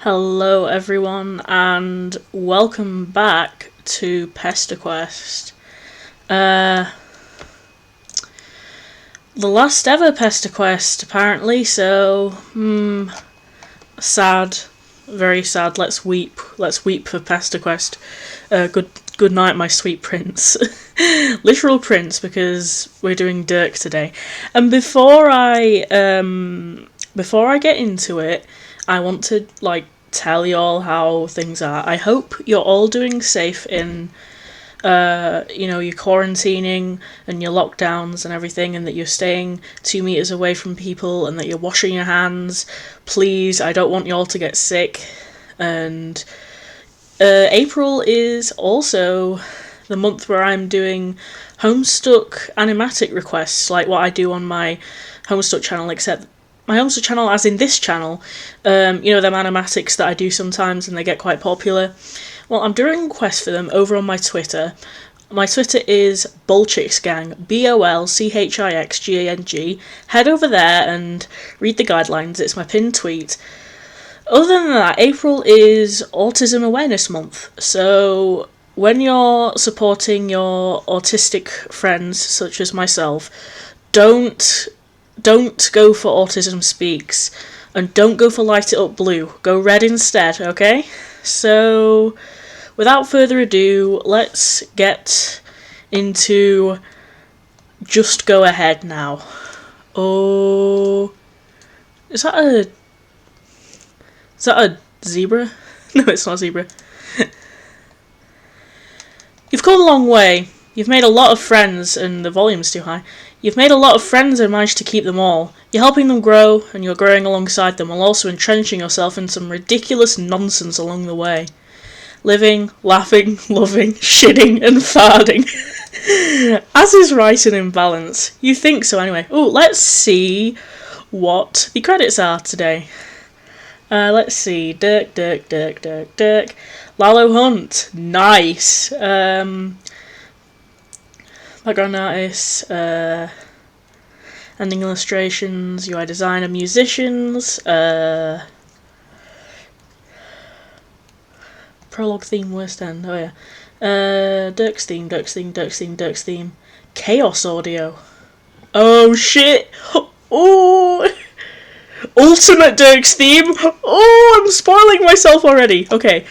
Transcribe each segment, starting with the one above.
Hello everyone and welcome back to PesterQuest. The last ever PesterQuest apparently, so sad, very sad. Let's weep for PesterQuest. Good night, my sweet prince. Literal prince, because we're doing DIRK today. And before I get into it, I want to tell y'all how things are. I hope you're all doing safe in your quarantining and your lockdowns and everything, and that you're staying 2 meters away from people and that you're washing your hands. Please, I don't want y'all to get sick. And April is also the month where I'm doing Homestuck animatic requests, like what I do on my Homestuck channel, except my Homestuck channel as in this channel, them animatics that I do sometimes and they get quite popular. Well, I'm doing requests for them over on my Twitter. My Twitter is Bolchixgang, BOLCHIXGANG. Head over there and read the guidelines, it's my pinned tweet. Other than that, April is Autism Awareness Month, so when you're supporting your autistic friends, such as myself, don't go for Autism Speaks, and don't go for Light It Up Blue. Go red instead, okay? So, without further ado, let's get into Just Go Ahead now. Oh, is that a zebra? No, it's not a zebra. You've come a long way. You've made a lot of friends, and the volume's too high. You've made a lot of friends and managed to keep them all. You're helping them grow, and you're growing alongside them while also entrenching yourself in some ridiculous nonsense along the way. Living, laughing, loving, shitting, and farting. As is right and in balance. You think so anyway. Oh, let's see what the credits are today. Let's see. DIRK. Lalo Hunt. Nice. Background artists, ending illustrations, UI designer, musicians, prologue theme, worst end, oh yeah, DIRK's theme, Chaos Audio, oh shit, oh, ultimate DIRK's theme, oh, I'm spoiling myself already, okay.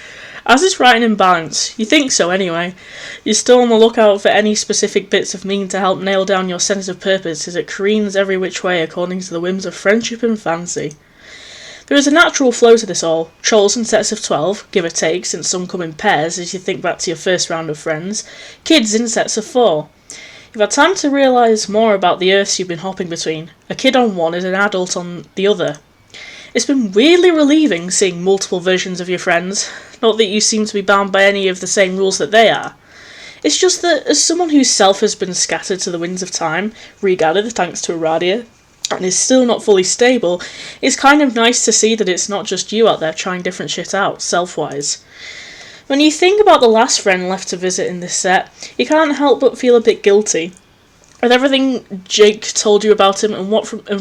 As it's writing in balance, you think so anyway. You're still on the lookout for any specific bits of meaning to help nail down your sense of purpose as it careens every which way according to the whims of friendship and fancy. There is a natural flow to this all, trolls in sets of 12, give or take, since some come in pairs as you think back to your first round of friends, kids in sets of 4. You've had time to realise more about the earths you've been hopping between. A kid on one is an adult on the other. It's been weirdly relieving seeing multiple versions of your friends, not that you seem to be bound by any of the same rules that they are. It's just that, as someone whose self has been scattered to the winds of time, regathered thanks to Aradia, and is still not fully stable, it's kind of nice to see that it's not just you out there trying different shit out, self-wise. When you think about the last friend left to visit in this set, you can't help but feel a bit guilty. With everything Jake told you about him and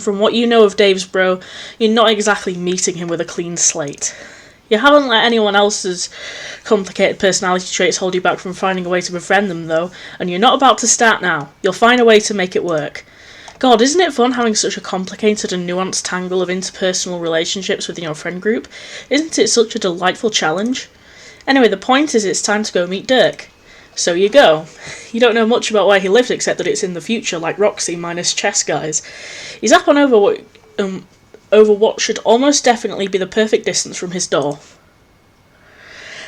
from what you know of Dave's bro, you're not exactly meeting him with a clean slate. You haven't let anyone else's complicated personality traits hold you back from finding a way to befriend them though, and you're not about to start now. You'll find a way to make it work. God, isn't it fun having such a complicated and nuanced tangle of interpersonal relationships within your friend group? Isn't it such a delightful challenge? Anyway, the point is it's time to go meet DIRK. So you go. You don't know much about where he lives except that it's in the future, like Roxy minus chess guys. He's up on over what should almost definitely be the perfect distance from his door.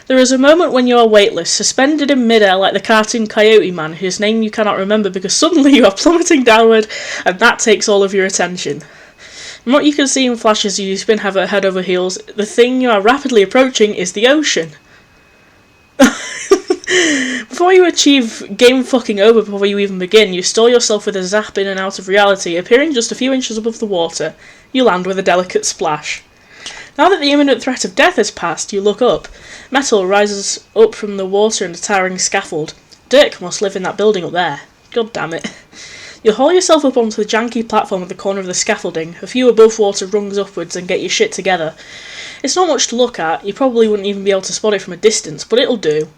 There is a moment when you are weightless, suspended in midair like the cartoon Coyote Man, whose name you cannot remember because suddenly you are plummeting downward, and that takes all of your attention. From what you can see in flashes as you spin head over heels, the thing you are rapidly approaching is the ocean. Before you achieve game fucking over before you even begin, you store yourself with a zap in and out of reality, appearing just a few inches above the water. You land with a delicate splash. Now that the imminent threat of death has passed, you look up. Metal rises up from the water in a towering scaffold. DIRK must live in that building up there. God damn it. You haul yourself up onto the janky platform at the corner of the scaffolding, a few above water rungs upwards, and get your shit together. It's not much to look at, you probably wouldn't even be able to spot it from a distance, but it'll do.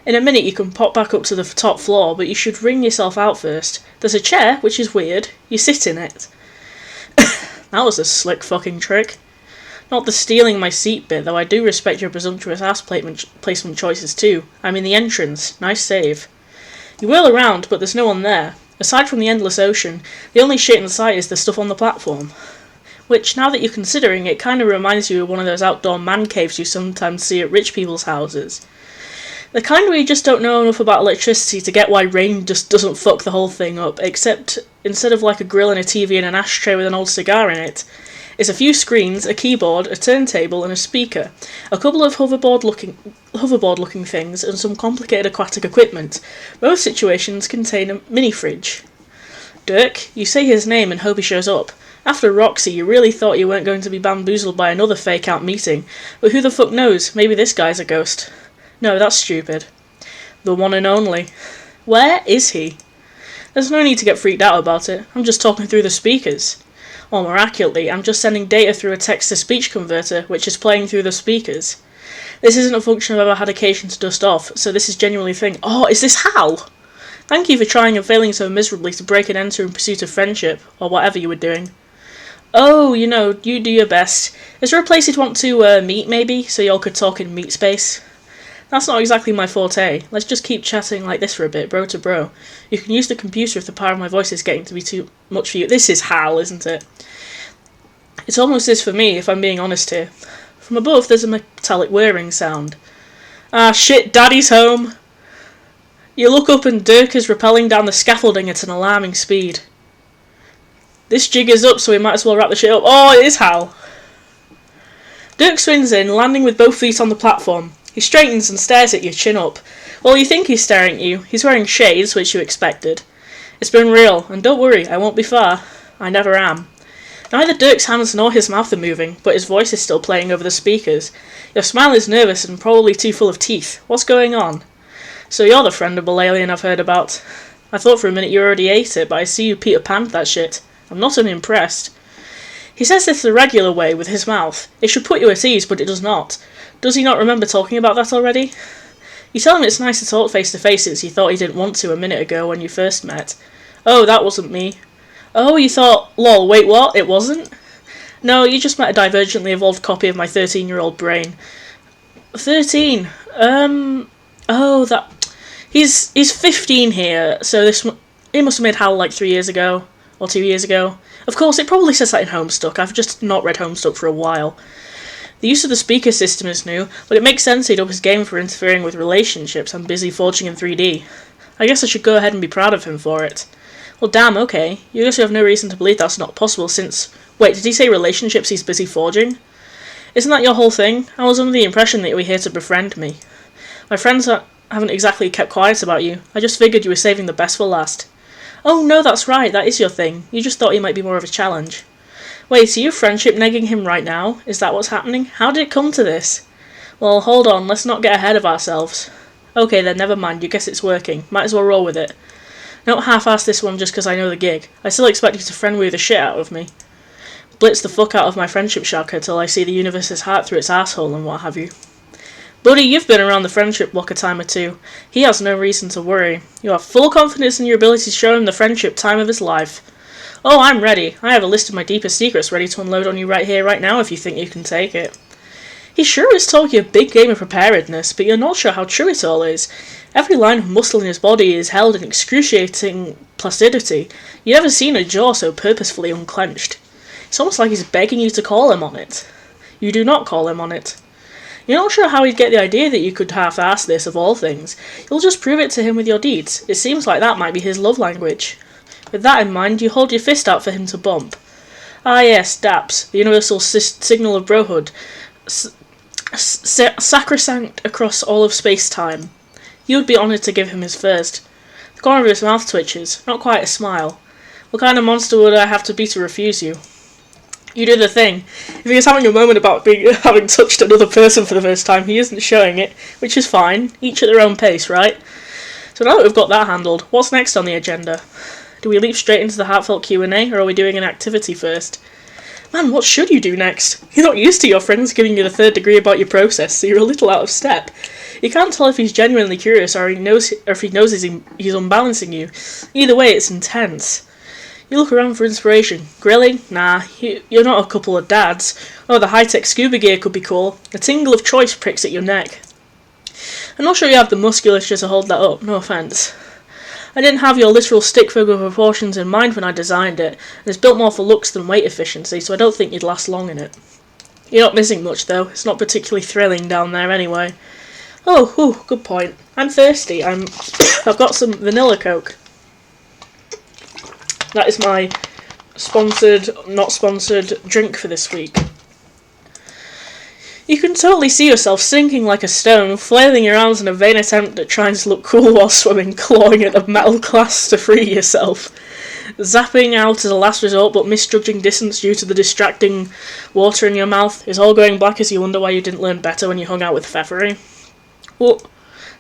In a minute you can pop back up to the top floor, but you should wring yourself out first. There's a chair, which is weird. You sit in it. That was a slick fucking trick. Not the stealing my seat bit, though I do respect your presumptuous ass placement choices too. I'm in the entrance. Nice save. You whirl around, but there's no one there. Aside from the endless ocean, the only shit in sight is the stuff on the platform. Which, now that you're considering it, kind of reminds you of one of those outdoor man caves you sometimes see at rich people's houses. The kind where you just don't know enough about electricity to get why rain just doesn't fuck the whole thing up, except instead of like a grill and a TV and an ashtray with an old cigar in it, is a few screens, a keyboard, a turntable and a speaker, a couple of hoverboard-looking things and some complicated aquatic equipment. Both situations contain a mini-fridge. Dirk, you say his name and hope he shows up. After Roxy, you really thought you weren't going to be bamboozled by another fake-out meeting, but who the fuck knows, maybe this guy's a ghost. No, that's stupid. The one and only. Where is he? There's no need to get freaked out about it, I'm just talking through the speakers. Or more accurately, I'm just sending data through a text-to-speech converter, which is playing through the speakers. This isn't a function I've ever had occasion to dust off, so this is genuinely a thing. Oh, is this Hal? Thank you for trying and failing so miserably to break and enter in pursuit of friendship, or whatever you were doing. Oh, you know, you do your best. Is there a place you'd want to meet, maybe, so y'all could talk in meet space? That's not exactly my forte. Let's just keep chatting like this for a bit, bro to bro. You can use the computer if the power of my voice is getting to be too much for you. This is Hal, isn't it? It's almost this for me, if I'm being honest here. From above, there's a metallic whirring sound. Ah, shit, Daddy's home! You look up and Dirk is rappelling down the scaffolding at an alarming speed. This jig is up, so we might as well wrap the shit up. Oh, it is Hal! Dirk swings in, landing with both feet on the platform. He straightens and stares at you, chin up. Well, you think he's staring at you. He's wearing shades, which you expected. It's been real, and don't worry, I won't be far. I never am. Neither Dirk's hands nor his mouth are moving, but his voice is still playing over the speakers. Your smile is nervous and probably too full of teeth. What's going on? So you're the friendable alien I've heard about. I thought for a minute you already ate it, but I see you Peter Panned that shit. I'm not unimpressed. He says this the regular way, with his mouth. It should put you at ease, but it does not. Does he not remember talking about that already? You tell him it's nice to talk face to face since you thought he didn't want to a minute ago when you first met. Oh, that wasn't me. Oh, you thought, lol, wait what? It wasn't? No, you just met a divergently evolved copy of my 13-year-old brain. 13? Oh, that... He's 15 here, so he must have made Hal like 3 years ago, or 2 years ago. Of course, it probably says that in Homestuck. I've just not read Homestuck for a while. The use of the speaker system is new, but it makes sense he'd up his game for interfering with relationships. I'm busy forging in 3D. I guess I should go ahead and be proud of him for it. Well, damn, okay. You guess you have no reason to believe that's not possible since... Wait, did he say relationships he's busy forging? Isn't that your whole thing? I was under the impression that you were here to befriend me. My friends haven't exactly kept quiet about you. I just figured you were saving the best for last. Oh, no, that's right, that is your thing. You just thought he might be more of a challenge. Wait, are you friendship negging him right now? Is that what's happening? How did it come to this? Well, hold on, let's not get ahead of ourselves. Okay then, never mind, you guess it's working. Might as well roll with it. Don't half-ass this one just because I know the gig. I still expect you to friend-wave the shit out of me. Blitz the fuck out of my friendship shocker till I see the universe's heart through its asshole and what have you. Buddy, you've been around the friendship block a time or two. He has no reason to worry. You have full confidence in your ability to show him the friendship time of his life. Oh, I'm ready. I have a list of my deepest secrets ready to unload on you right here, right now, if you think you can take it. He sure is talking a big game of preparedness, but you're not sure how true it all is. Every line of muscle in his body is held in excruciating placidity. You've never seen a jaw so purposefully unclenched. It's almost like he's begging you to call him on it. You do not call him on it. You're not sure how he'd get the idea that you could half-ass this of all things. You'll just prove it to him with your deeds. It seems like that might be his love language. With that in mind, you hold your fist out for him to bump. Ah yes, DAPS, the universal signal of brohood. Sacrosanct across all of space-time. You would be honoured to give him his first. The corner of his mouth twitches, not quite a smile. What kind of monster would I have to be to refuse you? You do the thing. If he is having a moment about having touched another person for the first time, he isn't showing it, which is fine. Each at their own pace, right? So now that we've got that handled, what's next on the agenda? Do we leap straight into the heartfelt Q&A, or are we doing an activity first? Man, what should you do next? You're not used to your friends giving you the third degree about your process, so you're a little out of step. You can't tell if he's genuinely curious or if he knows he's unbalancing you. Either way, it's intense. You look around for inspiration. Grilling? Nah, you're not a couple of dads. Oh, the high-tech scuba gear could be cool. A tingle of choice pricks at your neck. I'm not sure you have the musculature to hold that up, no offence. I didn't have your literal stick figure proportions in mind when I designed it, and it's built more for looks than weight efficiency, so I don't think you'd last long in it. You're not missing much, though. It's not particularly thrilling down there anyway. Oh, good point. I'm thirsty. I've got some vanilla Coke. That is my sponsored, not sponsored drink for this week. You can totally see yourself sinking like a stone, flailing your arms in a vain attempt at trying to look cool while swimming, clawing at a metal glass to free yourself. Zapping out as a last resort, but misjudging distance due to the distracting water in your mouth. Is all going black as you wonder why you didn't learn better when you hung out with Feathery. Well,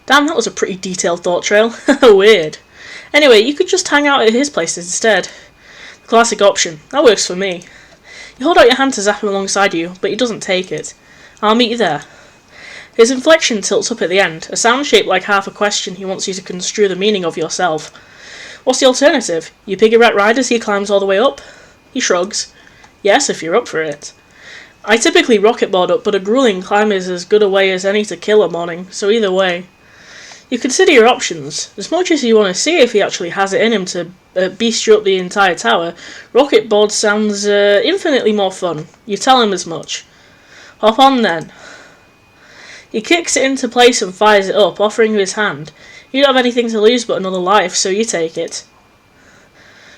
damn, that was a pretty detailed thought trail. Weird. Anyway, you could just hang out at his place instead. The classic option. That works for me. You hold out your hand to zap him alongside you, but he doesn't take it. I'll meet you there. His inflection tilts up at the end, a sound shaped like half a question he wants you to construe the meaning of yourself. What's the alternative? You piggyback ride as he climbs all the way up? He shrugs. Yes, if you're up for it. I typically rocketboard up, but a grueling climb is as good a way as any to kill a morning, so either way. You consider your options. As much as you want to see if he actually has it in him to beast you up the entire tower, rocketboard sounds infinitely more fun. You tell him as much. Hop on then. He kicks it into place and fires it up, offering you his hand. You don't have anything to lose but another life, so you take it.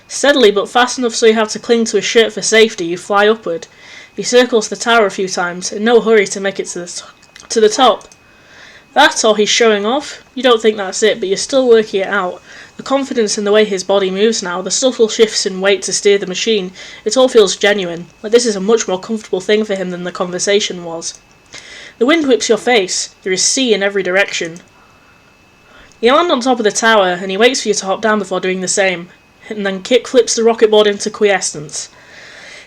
Steadily, but fast enough so you have to cling to his shirt for safety, you fly upward. He circles the tower a few times, in no hurry to make it to the top. That, or he's showing off? You don't think that's it, but you're still working it out. The confidence in the way his body moves now, the subtle shifts in weight to steer the machine, it all feels genuine, like this is a much more comfortable thing for him than the conversation was. The wind whips your face, there is sea in every direction. You land on top of the tower, and he waits for you to hop down before doing the same, and then kick flips the rocketboard into quiescence.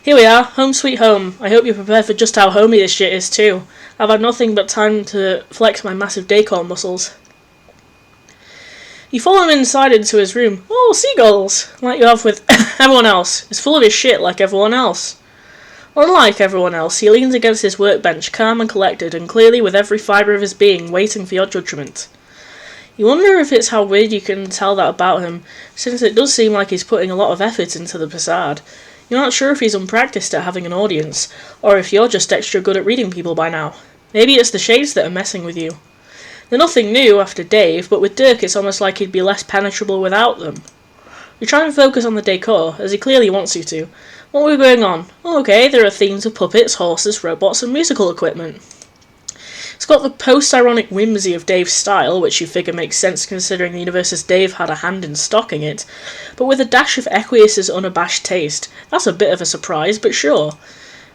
Here we are, home sweet home. I hope you're prepared for just how homey this shit is too. I've had nothing but time to flex my massive decor muscles. You follow him inside into his room. Oh, seagulls! Like you have with everyone else. He's full of his shit like everyone else. Unlike everyone else, he leans against his workbench, calm and collected, and clearly with every fibre of his being waiting for your judgment. You wonder if it's how weird you can tell that about him, since it does seem like he's putting a lot of effort into the facade. You're not sure if he's unpracticed at having an audience, or if you're just extra good at reading people by now. Maybe it's the shades that are messing with you. They're nothing new after Dave, but with Dirk it's almost like he'd be less penetrable without them. You try and focus on the decor, as he clearly wants you to. What were going on? Oh, okay, there are themes of puppets, horses, robots, and musical equipment. It's got the post-ironic whimsy of Dave's style, which you figure makes sense considering the universe's Dave had a hand in stocking it, but with a dash of Equius's unabashed taste. That's a bit of a surprise, but sure.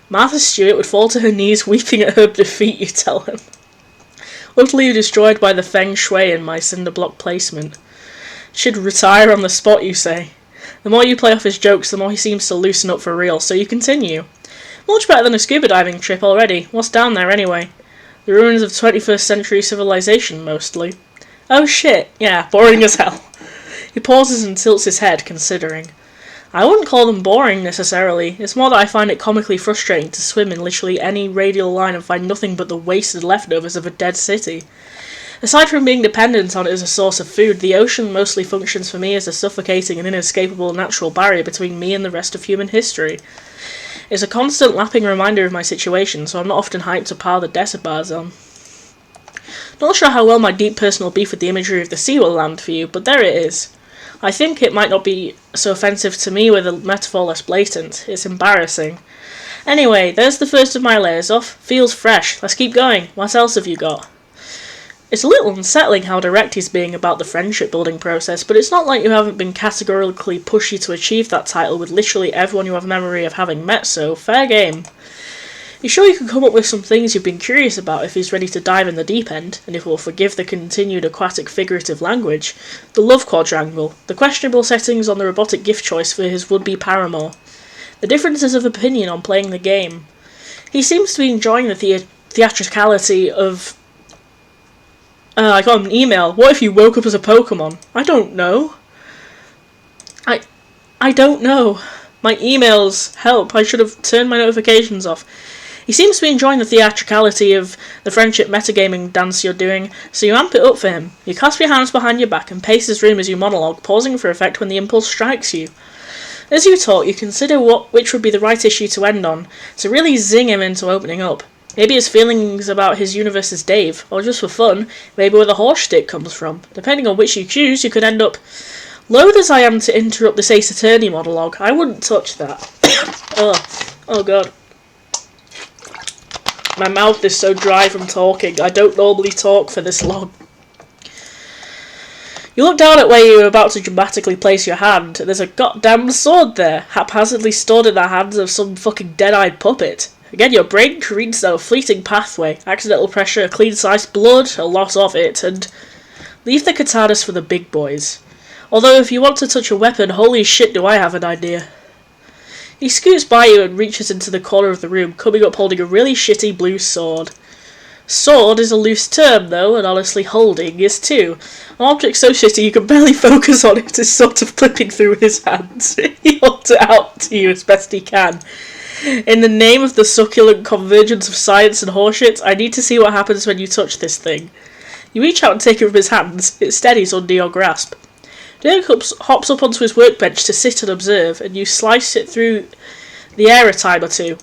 Martha Stewart would fall to her knees weeping at her defeat, you tell him. Utterly destroyed by the feng shui in my cinder block placement. Should retire on the spot, you say. The more you play off his jokes, the more he seems to loosen up for real, so you continue. Much better than a scuba diving trip already. What's down there anyway? The ruins of 21st century civilization, mostly. Oh shit, yeah, boring as hell. He pauses and tilts his head, considering. I wouldn't call them boring, necessarily. It's more that I find it comically frustrating to swim in literally any radial line and find nothing but the wasted leftovers of a dead city. Aside from being dependent on it as a source of food, the ocean mostly functions for me as a suffocating and inescapable natural barrier between me and the rest of human history. It's a constant lapping reminder of my situation, so I'm not often hyped to pile the desert bars on. Not sure how well my deep personal beef with the imagery of the sea will land for you, but there it is. I think it might not be so offensive to me with a metaphor less blatant. It's embarrassing. Anyway, there's the first of my layers off. Feels fresh. Let's keep going. What else have you got? It's a little unsettling how direct he's being about the friendship building process, but it's not like you haven't been categorically pushy to achieve that title with literally everyone you have memory of having met, so fair game. You sure you can come up with some things you've been curious about if he's ready to dive in the deep end, and if we'll forgive the continued aquatic figurative language, the love quadrangle, the questionable settings on the robotic gift choice for his would-be paramour. the differences of opinion on playing the game. He seems to be enjoying the theatricality of... I got an email. What if you woke up as a Pokemon? I don't know. I don't know. My emails help. I should have turned my notifications off. He seems to be enjoying the theatricality of the friendship metagaming dance you're doing, so you amp it up for him. You clasp your hands behind your back and pace his room as you monologue, pausing for effect when the impulse strikes you. As you talk, you consider which would be the right issue to end on, to really zing him into opening up. Maybe his feelings about his universe is Dave, or just for fun, maybe where the horse stick comes from. Depending on which you choose, you could end up... Loath as I am to interrupt this Ace Attorney monologue, I wouldn't touch that. Oh god. My mouth is so dry from talking. I don't normally talk for this long. You look down at where you were about to dramatically place your hand, and there's a goddamn sword there, haphazardly stored in the hands of some fucking dead-eyed puppet. Again, your brain careens down a fleeting pathway, accidental pressure, a clean-sliced blood, a lot of it, and... Leave the katanas for the big boys. Although if you want to touch a weapon, holy shit do I have an idea. He scoots by you and reaches into the corner of the room, coming up holding a really shitty blue sword. Sword is a loose term though, and honestly holding is too. An object so shitty you can barely focus on it is sort of clipping through with his hands. He holds it out to you as best he can. In the name of the succulent convergence of science and horseshit, I need to see what happens when you touch this thing. You reach out and take it from his hands, it steadies under your grasp. Dirk hops up onto his workbench to sit and observe, and you slice it through the air a time or two.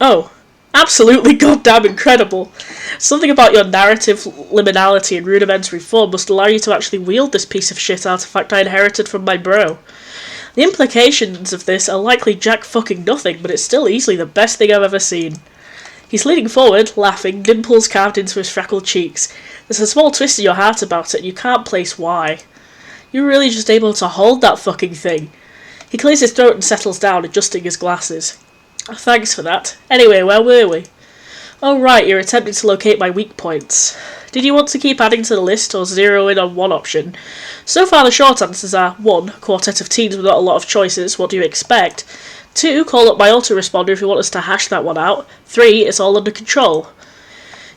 Oh, absolutely goddamn incredible. Something about your narrative liminality and rudimentary form must allow you to actually wield this piece of shit artifact I inherited from my bro. The implications of this are likely jack fucking nothing, but it's still easily the best thing I've ever seen. He's leaning forward, laughing, dimples carved into his freckled cheeks. There's a small twist in your heart about it, and you can't place why. You're really just able to hold that fucking thing. He clears his throat and settles down, adjusting his glasses. Oh, thanks for that. Anyway, where were we? Oh right, you're attempting to locate my weak points. Did you want to keep adding to the list, or zero in on one option? So far the short answers are 1. Quartet of teens with not a lot of choices, what do you expect? 2. Call up my autoresponder if you want us to hash that one out. 3. It's all under control.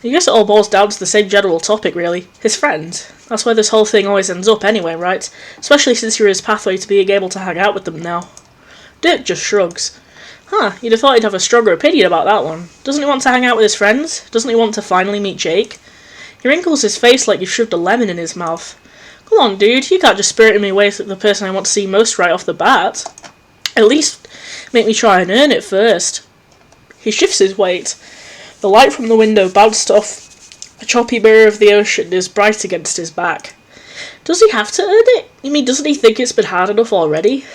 I guess it all boils down to the same general topic, really. His friend. That's where this whole thing always ends up anyway, right? Especially since you're his pathway to being able to hang out with them now. Dirk just shrugs. Huh, you'd have thought he'd have a stronger opinion about that one. Doesn't he want to hang out with his friends? Doesn't he want to finally meet Jake? He wrinkles his face like you've shoved a lemon in his mouth. Come on, dude, you can't just spirit me away from the person I want to see most right off the bat. At least make me try and earn it first. He shifts his weight. The light from the window bounced off a choppy mirror of the ocean and is bright against his back. Does he have to earn it? You mean, doesn't he think it's been hard enough already?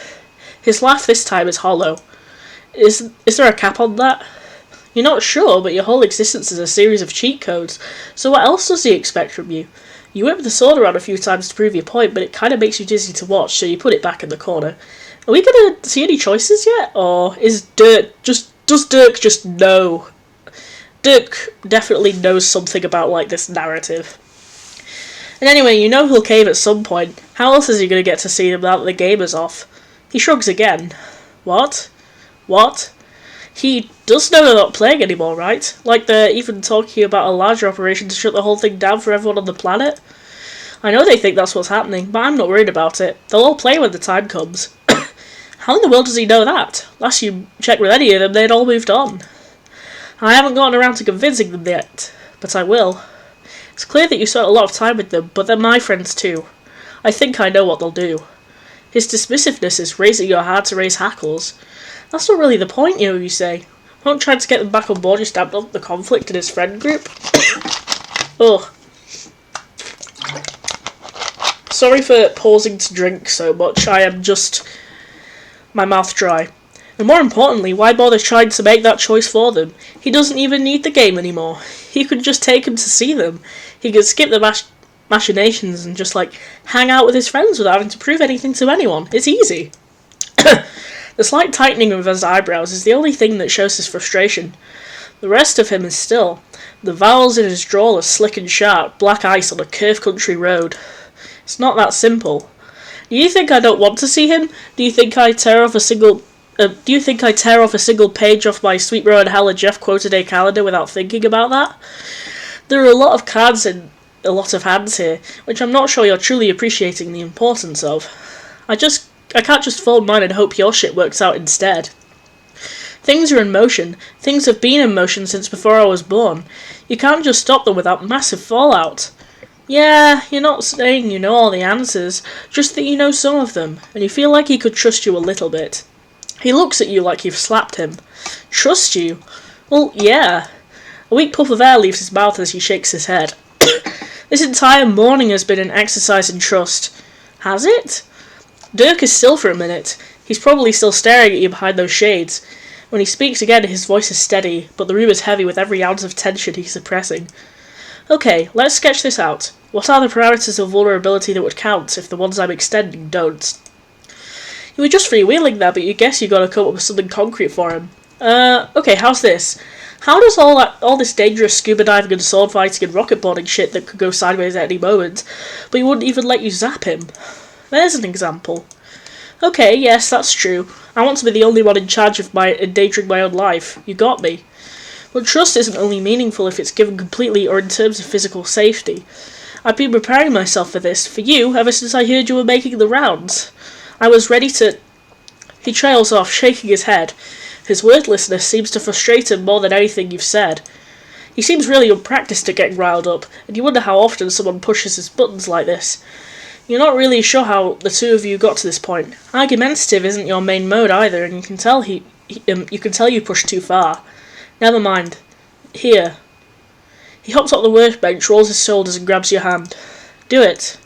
His laugh this time is hollow. Is there a cap on that? You're not sure, but your whole existence is a series of cheat codes, so what else does he expect from you? You whip the sword around a few times to prove your point, but it kind of makes you dizzy to watch, so you put it back in the corner. Are we going to see any choices yet, or does Dirk just know? Dirk definitely knows something about, like, this narrative. And anyway, you know he'll cave at some point. How else is he going to get to see him now that the game is off? He shrugs again. What? What? He does know they're not playing anymore, right? Like they're even talking about a larger operation to shut the whole thing down for everyone on the planet? I know they think that's what's happening, but I'm not worried about it. They'll all play when the time comes. How in the world does he know that? Last you checked with any of them, they'd all moved on. I haven't gotten around to convincing them yet, but I will. It's clear that you spent a lot of time with them, but they're my friends too. I think I know what they'll do. His dismissiveness is raising your heart to raise hackles. That's not really the point, you say. Won't trying to get them back on board just amped up the conflict in his friend group? Ugh. Sorry for pausing to drink so much, I am just... my mouth dry. And more importantly, why bother trying to make that choice for them? He doesn't even need the game anymore. He could just take him to see them. He could skip the machinations and just, like, hang out with his friends without having to prove anything to anyone. It's easy. The slight tightening of his eyebrows is the only thing that shows his frustration. The rest of him is still. The vowels in his drawl are slick and sharp, black ice on a curved country road. It's not that simple. Do you think I don't want to see him? Do you think I tear off a single Do you think I tear off a single page off my Sweet Rowan Hella Jeff quote-a-day calendar without thinking about that? There are a lot of cards in a lot of hands here, which I'm not sure you're truly appreciating the importance of. I can't just fold mine and hope your shit works out instead. Things are in motion. Things have been in motion since before I was born. You can't just stop them without massive fallout. Yeah, you're not saying you know all the answers, just that you know some of them, and you feel like he could trust you a little bit. He looks at you like you've slapped him. Trust you? Well, yeah. A weak puff of air leaves his mouth as he shakes his head. This entire morning has been an exercise in trust. Has it? Dirk is still for a minute. He's probably still staring at you behind those shades. When he speaks again, his voice is steady, but the room is heavy with every ounce of tension he's suppressing. Okay, let's sketch this out. What are the parameters of vulnerability that would count if the ones I'm extending don't? You were just freewheeling there, but you guess you gotta come up with something concrete for him. Okay, how's this? How does all this dangerous scuba diving and sword fighting and rocket boarding shit that could go sideways at any moment, but he wouldn't even let you zap him? There's an example. Okay, yes, that's true. I want to be the only one in charge of endangering my own life. You got me. But trust isn't only meaningful if it's given completely or in terms of physical safety. I've been preparing myself for this, for you, ever since I heard you were making the rounds. I was ready to... He trails off, shaking his head. His wordlessness seems to frustrate him more than anything you've said. He seems really unpracticed at getting riled up, and you wonder how often someone pushes his buttons like this. You're not really sure how the two of you got to this point. Argumentative isn't your main mode either, and you can tell you pushed too far. Never mind. Here. He hops up the workbench, rolls his shoulders, and grabs your hand. Do it.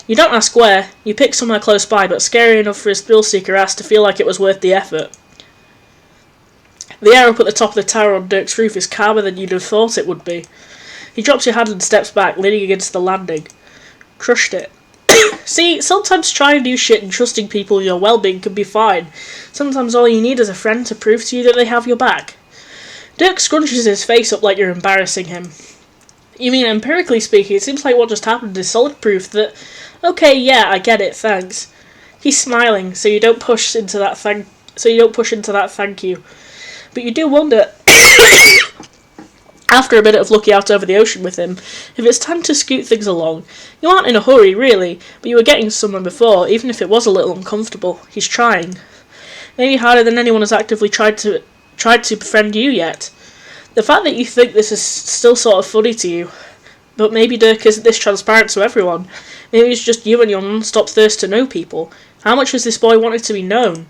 You don't ask where. You pick somewhere close by, but scary enough for his thrill-seeker ass to feel like it was worth the effort. The air up at the top of the tower on Dirk's roof is calmer than you'd have thought it would be. He drops your hand and steps back, leaning against the landing. Crushed it. See, sometimes trying new shit and trusting people in your well-being can be fine. Sometimes all you need is a friend to prove to you that they have your back. Dirk scrunches his face up like you're embarrassing him. You mean, empirically speaking, it seems like what just happened is solid proof that... Okay, yeah, I get it, thanks. He's smiling, so you don't push into that thank you. But you do wonder, after a minute of looking out over the ocean with him, if it's time to scoot things along. You aren't in a hurry, really, but you were getting somewhere before, even if it was a little uncomfortable. He's trying. Maybe harder than anyone has actively tried to befriend you yet. The fact that you think this is still sort of funny to you, but maybe Dirk isn't this transparent to everyone. Maybe it's just you and your non-stop thirst to know people. How much has this boy wanted to be known?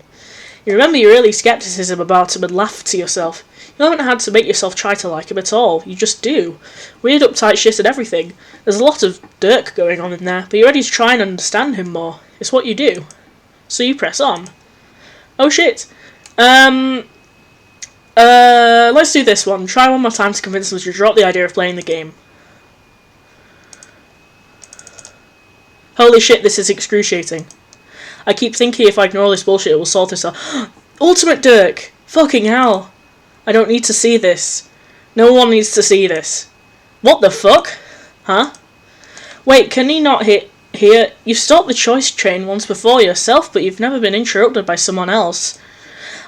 You remember your early scepticism about him and laughed to yourself. You haven't had to make yourself try to like him at all. You just do. Weird uptight shit and everything. There's a lot of Dirk going on in there, but you're ready to try and understand him more. It's what you do. So you press on. Oh shit. Let's do this one. Try one more time to convince us to drop the idea of playing the game. Holy shit, this is excruciating. I keep thinking if I ignore this bullshit it will sort this out. Ultimate Dirk! Fucking hell! I don't need to see this. No one needs to see this. What the fuck? Huh? Wait, can he not hit here? You've stopped the choice train once before yourself, but you've never been interrupted by someone else.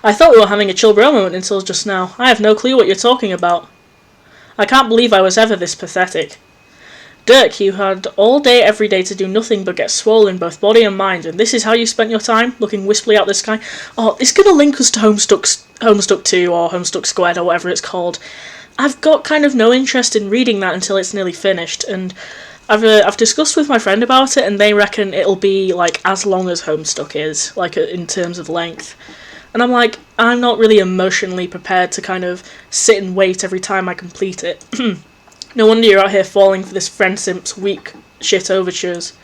I thought we were having a chill bro moment until just now. I have no clue what you're talking about. I can't believe I was ever this pathetic. Dirk, you had all day every day to do nothing but get swollen both body and mind, and this is how you spent your time, looking wistfully out the sky? Oh, it's gonna link us to Homestuck 2 or Homestuck Squared or whatever it's called. I've got kind of no interest in reading that until it's nearly finished, and I've discussed with my friend about it, and they reckon it'll be like as long as Homestuck is, like in terms of length. And I'm like, I'm not really emotionally prepared to kind of sit and wait every time I complete it. No wonder you're out here falling for this friend simp's weak shit overtures.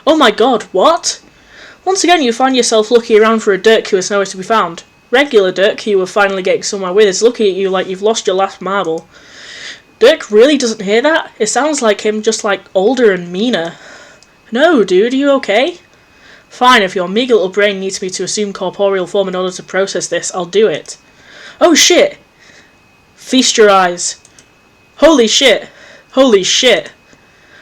Oh my god, what? Once again you find yourself looking around for a Dirk who is nowhere to be found. Regular Dirk, who you were finally getting somewhere with, is looking at you like you've lost your last marble. Dirk really doesn't hear that? It sounds like him, just like older and meaner. No, dude, are you okay? Fine, if your meager little brain needs me to assume corporeal form in order to process this, I'll do it. Oh shit! Feast your eyes. Holy shit! Holy shit!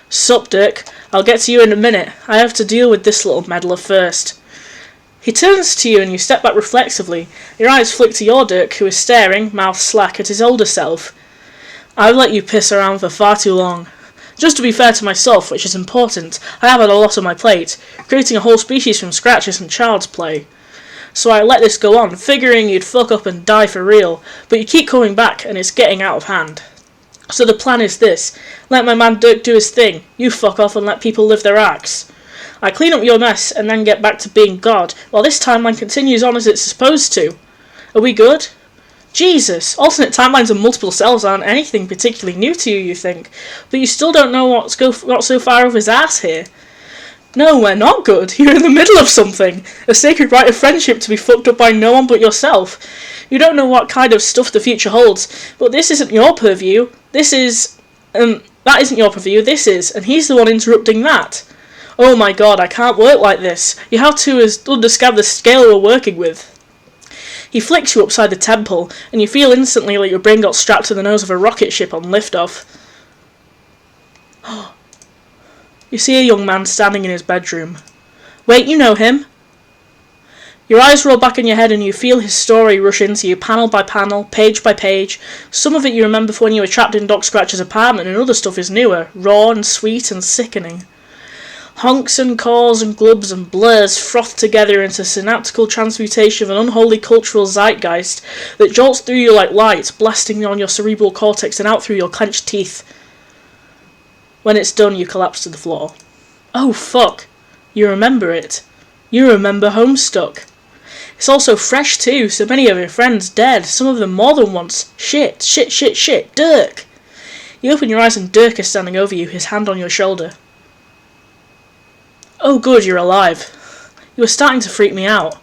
Sup, Dirk? I'll get to you in a minute. I have to deal with this little meddler first. He turns to you and you step back reflexively. Your eyes flick to your Dirk, who is staring, mouth slack, at his older self. I've let you piss around for far too long. Just to be fair to myself, which is important, I have had a lot on my plate. Creating a whole species from scratch isn't child's play. So I let this go on, figuring you'd fuck up and die for real, but you keep coming back and it's getting out of hand. So the plan is this: let my man Dirk do his thing, you fuck off and let people live their acts. I clean up your mess and then get back to being God, while this timeline continues on as it's supposed to. Are we good? Jesus, alternate timelines and multiple selves aren't anything particularly new to you, you think, but you still don't know what's got so far over his ass here. No, we're not good. You're in the middle of something. A sacred right of friendship to be fucked up by no one but yourself. You don't know what kind of stuff the future holds, but this isn't your purview. That isn't your purview, this is, and he's the one interrupting that. Oh my god, I can't work like this. You have to understand the scale we're working with. He flicks you upside the temple, and you feel instantly like your brain got strapped to the nose of a rocket ship on liftoff. You see a young man standing in his bedroom. Wait, you know him? Your eyes roll back in your head and you feel his story rush into you, panel by panel, page by page. Some of it you remember from when you were trapped in Doc Scratch's apartment, and other stuff is newer, raw and sweet and sickening. Honks and caws and glubs and blurs froth together into synaptical transmutation of an unholy cultural zeitgeist that jolts through you like light, blasting on your cerebral cortex and out through your clenched teeth. When it's done, you collapse to the floor. Oh fuck, you remember it. You remember Homestuck. It's also fresh too, so many of your friends dead, some of them more than once. Shit, Dirk! You open your eyes and Dirk is standing over you, his hand on your shoulder. Oh good, you're alive. You were starting to freak me out.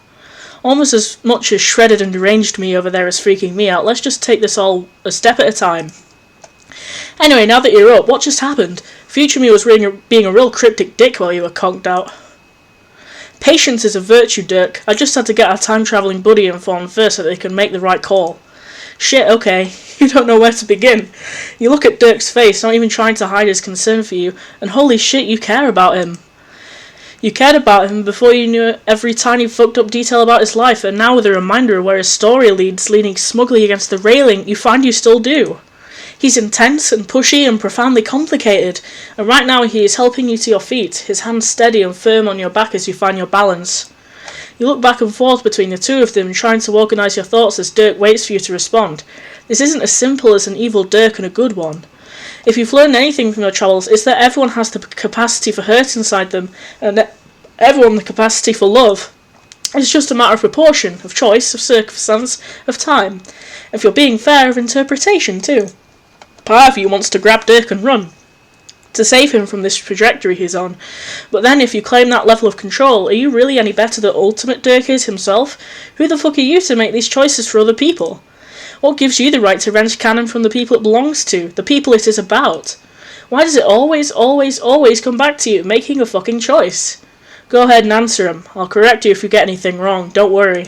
Almost as much as shredded and deranged me over there is freaking me out. Let's just take this all a step at a time. Anyway, now that you're up, what just happened? Future me was being a real cryptic dick while you were conked out. Patience is a virtue, Dirk. I just had to get our time-travelling buddy informed first so that they can make the right call. Shit, okay. You don't know where to begin. You look at Dirk's face, not even trying to hide his concern for you, and holy shit, you care about him. You cared about him before you knew every tiny fucked up detail about his life, and now with a reminder of where his story leads, leaning smugly against the railing, you find you still do. He's intense and pushy and profoundly complicated, and right now he is helping you to your feet, his hands steady and firm on your back as you find your balance. You look back and forth between the two of them, trying to organise your thoughts as Dirk waits for you to respond. This isn't as simple as an evil Dirk and a good one. If you've learned anything from your travels, it's that everyone has the capacity for hurt inside them, and that everyone the capacity for love. It's just a matter of proportion, of choice, of circumstance, of time. If you're being fair, of interpretation too. Part of you wants to grab Dirk and run, to save him from this trajectory he's on. But then if you claim that level of control, are you really any better than ultimate Dirk is himself? Who the fuck are you to make these choices for other people? What gives you the right to wrench canon from the people it belongs to, the people it is about? Why does it always come back to you, making a fucking choice? Go ahead and answer him. I'll correct you if you get anything wrong, don't worry.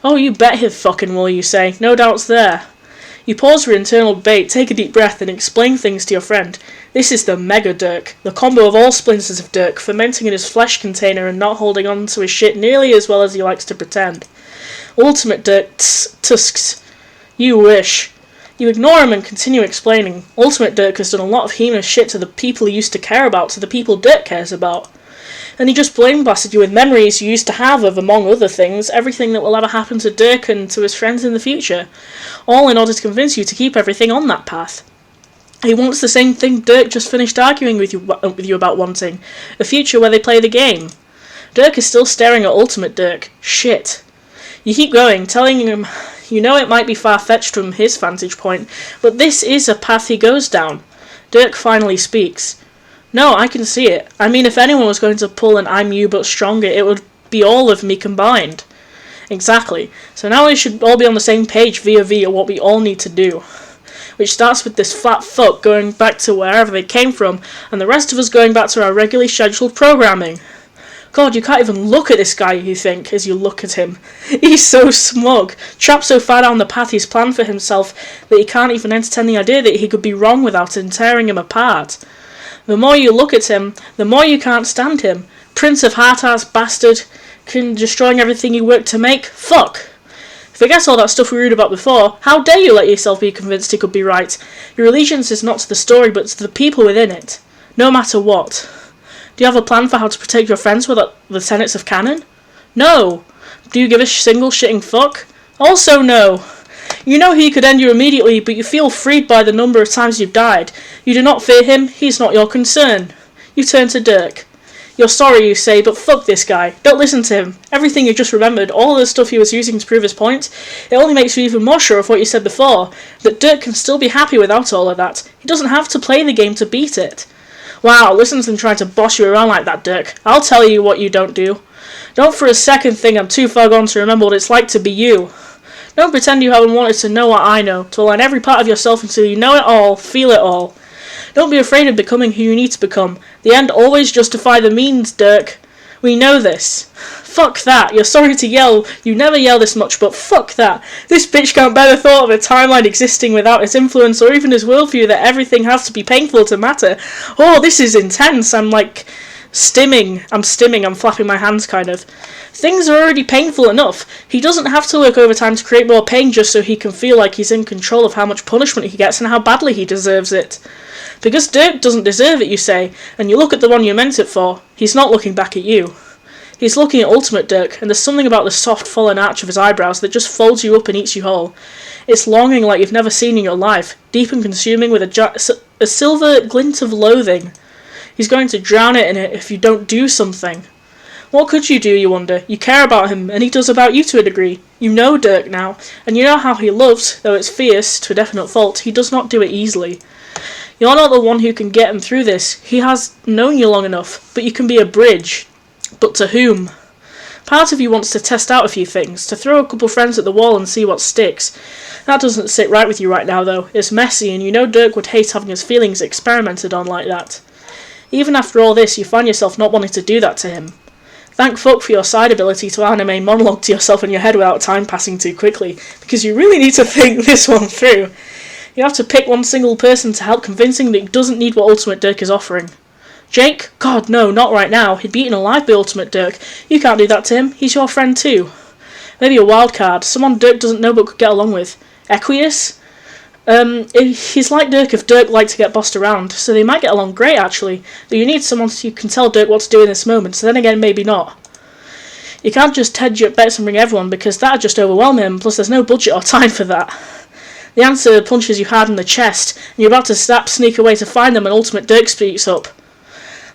Oh, you bet he fucking will, you say. No doubts there. You pause for internal debate, take a deep breath, and explain things to your friend. This is the Mega Dirk, the combo of all splinters of Dirk, fermenting in his flesh container and not holding on to his shit nearly as well as he likes to pretend. Ultimate Dirk, tusks. You wish. You ignore him and continue explaining. Ultimate Dirk has done a lot of heinous shit to the people he used to care about, to the people Dirk cares about. And he just blame blasted you with memories you used to have of, among other things, everything that will ever happen to Dirk and to his friends in the future. All in order to convince you to keep everything on that path. He wants the same thing Dirk just finished arguing with you about wanting. A future where they play the game. Dirk is still staring at Ultimate Dirk. Shit. You keep going, telling him you know it might be far-fetched from his vantage point, but this is a path he goes down. Dirk finally speaks. No, I can see it. I mean, if anyone was going to pull an I'm you but stronger, it would be all of me combined. Exactly. So now we should all be on the same page via what we all need to do. Which starts with this fat fuck going back to wherever they came from, and the rest of us going back to our regularly scheduled programming. God, you can't even look at this guy, you think, as you look at him. He's so smug, trapped so far down the path he's planned for himself that he can't even entertain the idea that he could be wrong without it tearing him apart. The more you look at him, the more you can't stand him. Prince of hard-ass bastard. destroying everything you worked to make? Fuck! Forget all that stuff we read about before. How dare you let yourself be convinced he could be right? Your allegiance is not to the story, but to the people within it. No matter what. Do you have a plan for how to protect your friends without the tenets of canon? No. Do you give a single shitting fuck? Also no. You know he could end you immediately, but you feel freed by the number of times you've died. You do not fear him, he's not your concern. You turn to DIRK. You're sorry, you say, but fuck this guy. Don't listen to him. Everything you just remembered, all the stuff he was using to prove his point, it only makes you even more sure of what you said before, that DIRK can still be happy without all of that. He doesn't have to play the game to beat it. Wow, listen to them trying to boss you around like that, DIRK. I'll tell you what you don't do. Don't for a second think I'm too far gone to remember what it's like to be you. Don't pretend you haven't wanted to know what I know, to align every part of yourself until you know it all, feel it all. Don't be afraid of becoming who you need to become. The end always justify the means, DIRK. We know this. Fuck that. You're sorry to yell. You never yell this much, but fuck that. This bitch can't bear the thought of a timeline existing without his influence or even his worldview that everything has to be painful to matter. Oh, this is intense. I'm stimming. I'm flapping my hands kind of. Things are already painful enough. He doesn't have to work overtime to create more pain just so he can feel like he's in control of how much punishment he gets and how badly he deserves it. Because DIRK doesn't deserve it, you say, and you look at the one you meant it for. He's not looking back at you. He's looking at Ultimate DIRK, and there's something about the soft, fallen arch of his eyebrows that just folds you up and eats you whole. It's longing like you've never seen in your life, deep and consuming with a silver glint of loathing. He's going to drown it in it if you don't do something. What could you do, you wonder? You care about him, and he does about you to a degree. You know DIRK now, and you know how he loves, though it's fierce, to a definite fault. He does not do it easily. You're not the one who can get him through this. He has known you long enough, but you can be a bridge. But to whom? Part of you wants to test out a few things, to throw a couple friends at the wall and see what sticks. That doesn't sit right with you right now, though. It's messy, and you know DIRK would hate having his feelings experimented on like that. Even after all this, you find yourself not wanting to do that to him. Thank fuck for your side ability to anime monologue to yourself in your head without time passing too quickly, because you really need to think this one through. You have to pick one single person to help convincing that he doesn't need what Ultimate DIRK is offering. Jake? God, no, not right now. He'd be eaten alive by Ultimate DIRK. You can't do that to him. He's your friend too. Maybe a wild card. Someone DIRK doesn't know but could get along with. Equius? He's like DIRK if DIRK liked to get bossed around, so they might get along great actually, but you need someone who can tell DIRK what to do in this moment, so then again maybe not. You can't just hedge your bets and bring everyone, because that'd just overwhelm him, plus there's no budget or time for that. The answer punches you hard in the chest, and you're about to sneak away to find them when Ultimate DIRK speaks up.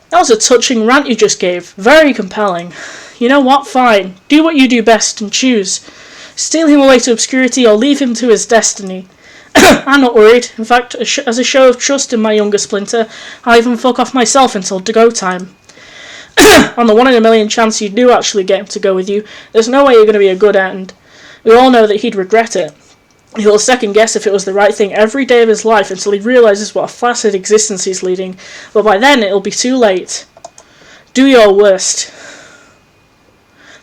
That was a touching rant you just gave, very compelling. You know what, fine, do what you do best and choose. Steal him away to obscurity or leave him to his destiny. I'm not worried. In fact, as a show of trust in my younger splinter, I'll even fuck off myself until go time. On the 1 in a million chance you do actually get him to go with you, there's no way you're going to be a good end. We all know that he'd regret it. He'll second guess if it was the right thing every day of his life until he realises what a flaccid existence he's leading, but by then it'll be too late. Do your worst.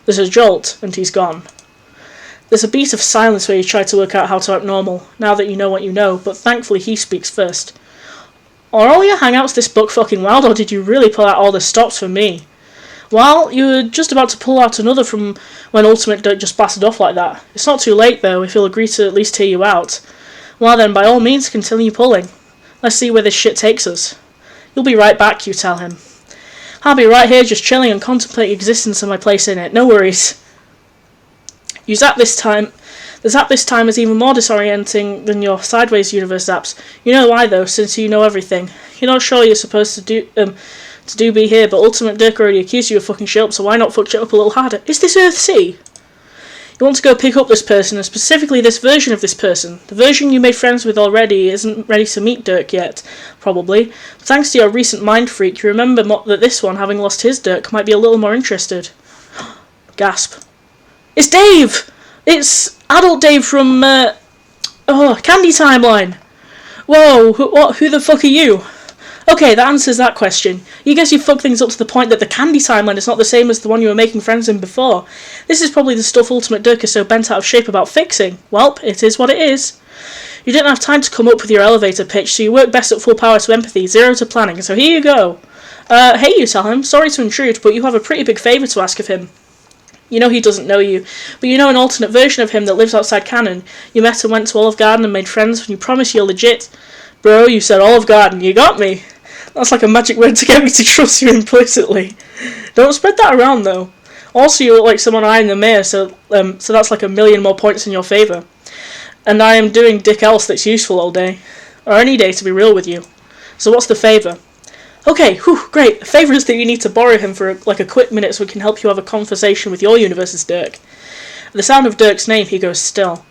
There's a jolt, and he's gone. There's a beat of silence where you try to work out how to act normal, now that you know what you know, but thankfully he speaks first. Are all your hangouts this buck fucking wild, or did you really pull out all the stops for me? Well, you were just about to pull out another from when Ultimate DIRK just blasted off like that. It's not too late, though, if he'll agree to at least hear you out. Well then, by all means, continue pulling. Let's see where this shit takes us. You'll be right back, you tell him. I'll be right here just chilling and contemplating existence and my place in it, no worries. The zap this time is even more disorienting than your Sideways universe zaps. You know why though, since you know everything. You're not sure you're supposed to do be here, but Ultimate DIRK already accused you of fucking shit up, so why not fuck shit up a little harder? Is this Earthsea? You want to go pick up this person, and specifically this version of this person. The version you made friends with already isn't ready to meet DIRK yet, probably. But thanks to your recent mind freak, you remember that this one, having lost his DIRK, might be a little more interested. Gasp. It's Dave! It's Adult Dave from, Candy Timeline! Whoa, who the fuck are you? Okay, that answers that question. You guess you fucked things up to the point that the Candy Timeline is not the same as the one you were making friends in before. This is probably the stuff Ultimate DIRK is so bent out of shape about fixing. Welp, it is what it is. You didn't have time to come up with your elevator pitch, so you work best at full power to empathy, 0 to planning, so here you go. Hey, you tell him, sorry to intrude, but you have a pretty big favour to ask of him. You know he doesn't know you, but you know an alternate version of him that lives outside canon. You met and went to Olive Garden and made friends, and you promise you're legit. Bro, you said Olive Garden, you got me. That's like a magic word to get me to trust you implicitly. Don't spread that around, though. Also, you look like someone I in the mirror, so that's like 1,000,000 more points in your favour. And I am doing dick else that's useful all day. Or any day, to be real with you. So what's the favour? Okay, whew, great. The favour is that you need to borrow him for a quick minute so we can help you have a conversation with your universe's DIRK. At the sound of DIRK's name, he goes still.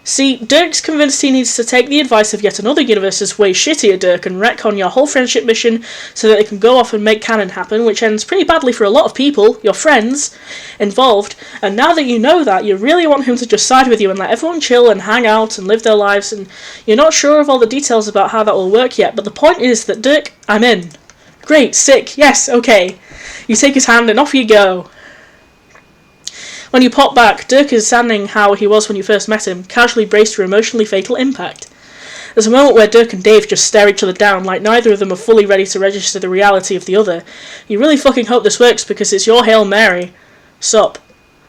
See, DIRK's convinced he needs to take the advice of yet another universe's way shittier DIRK and wreck on your whole friendship mission so that they can go off and make canon happen, which ends pretty badly for a lot of people, your friends, involved, and now that you know that, you really want him to just side with you and let everyone chill and hang out and live their lives, and you're not sure of all the details about how that will work yet, but the point is that DIRK, I'm in. Great, sick, yes, okay. You take his hand and off you go. When you pop back, DIRK is standing how he was when you first met him, casually braced for emotionally fatal impact. There's a moment where DIRK and Dave just stare each other down, like neither of them are fully ready to register the reality of the other. You really fucking hope this works because it's your Hail Mary. Sup.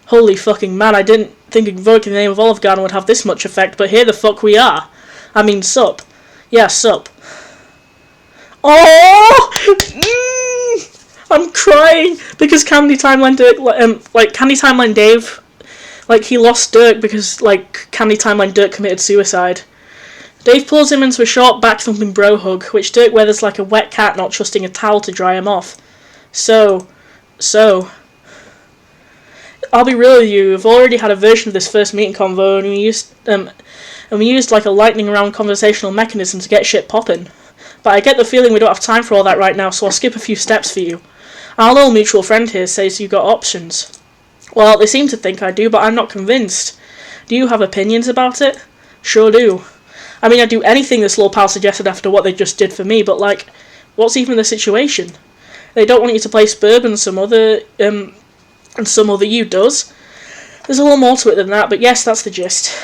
Holy fucking man, I didn't think invoking the name of Olive Garden would have this much effect, but here the fuck we are. I mean, sup. Yeah, sup. Oh! I'm crying because Candy Timeline DIRK, Candy Timeline Dave, he lost DIRK because, Candy Timeline DIRK committed suicide. Dave pulls him into a short back-thumping bro hug, which DIRK weathers like a wet cat not trusting a towel to dry him off. So, I'll be real with you, we've already had a version of this first meeting convo, and we used like a lightning round conversational mechanism to get shit poppin'. But I get the feeling we don't have time for all that right now, so I'll skip a few steps for you. Our little mutual friend here says you got options. Well, they seem to think I do, but I'm not convinced. Do you have opinions about it? Sure do. I mean, I'd do anything this little pal suggested after what they just did for me, but what's even the situation? They don't want you to play Spurb and some other you does. There's a little more to it than that, but yes, that's the gist.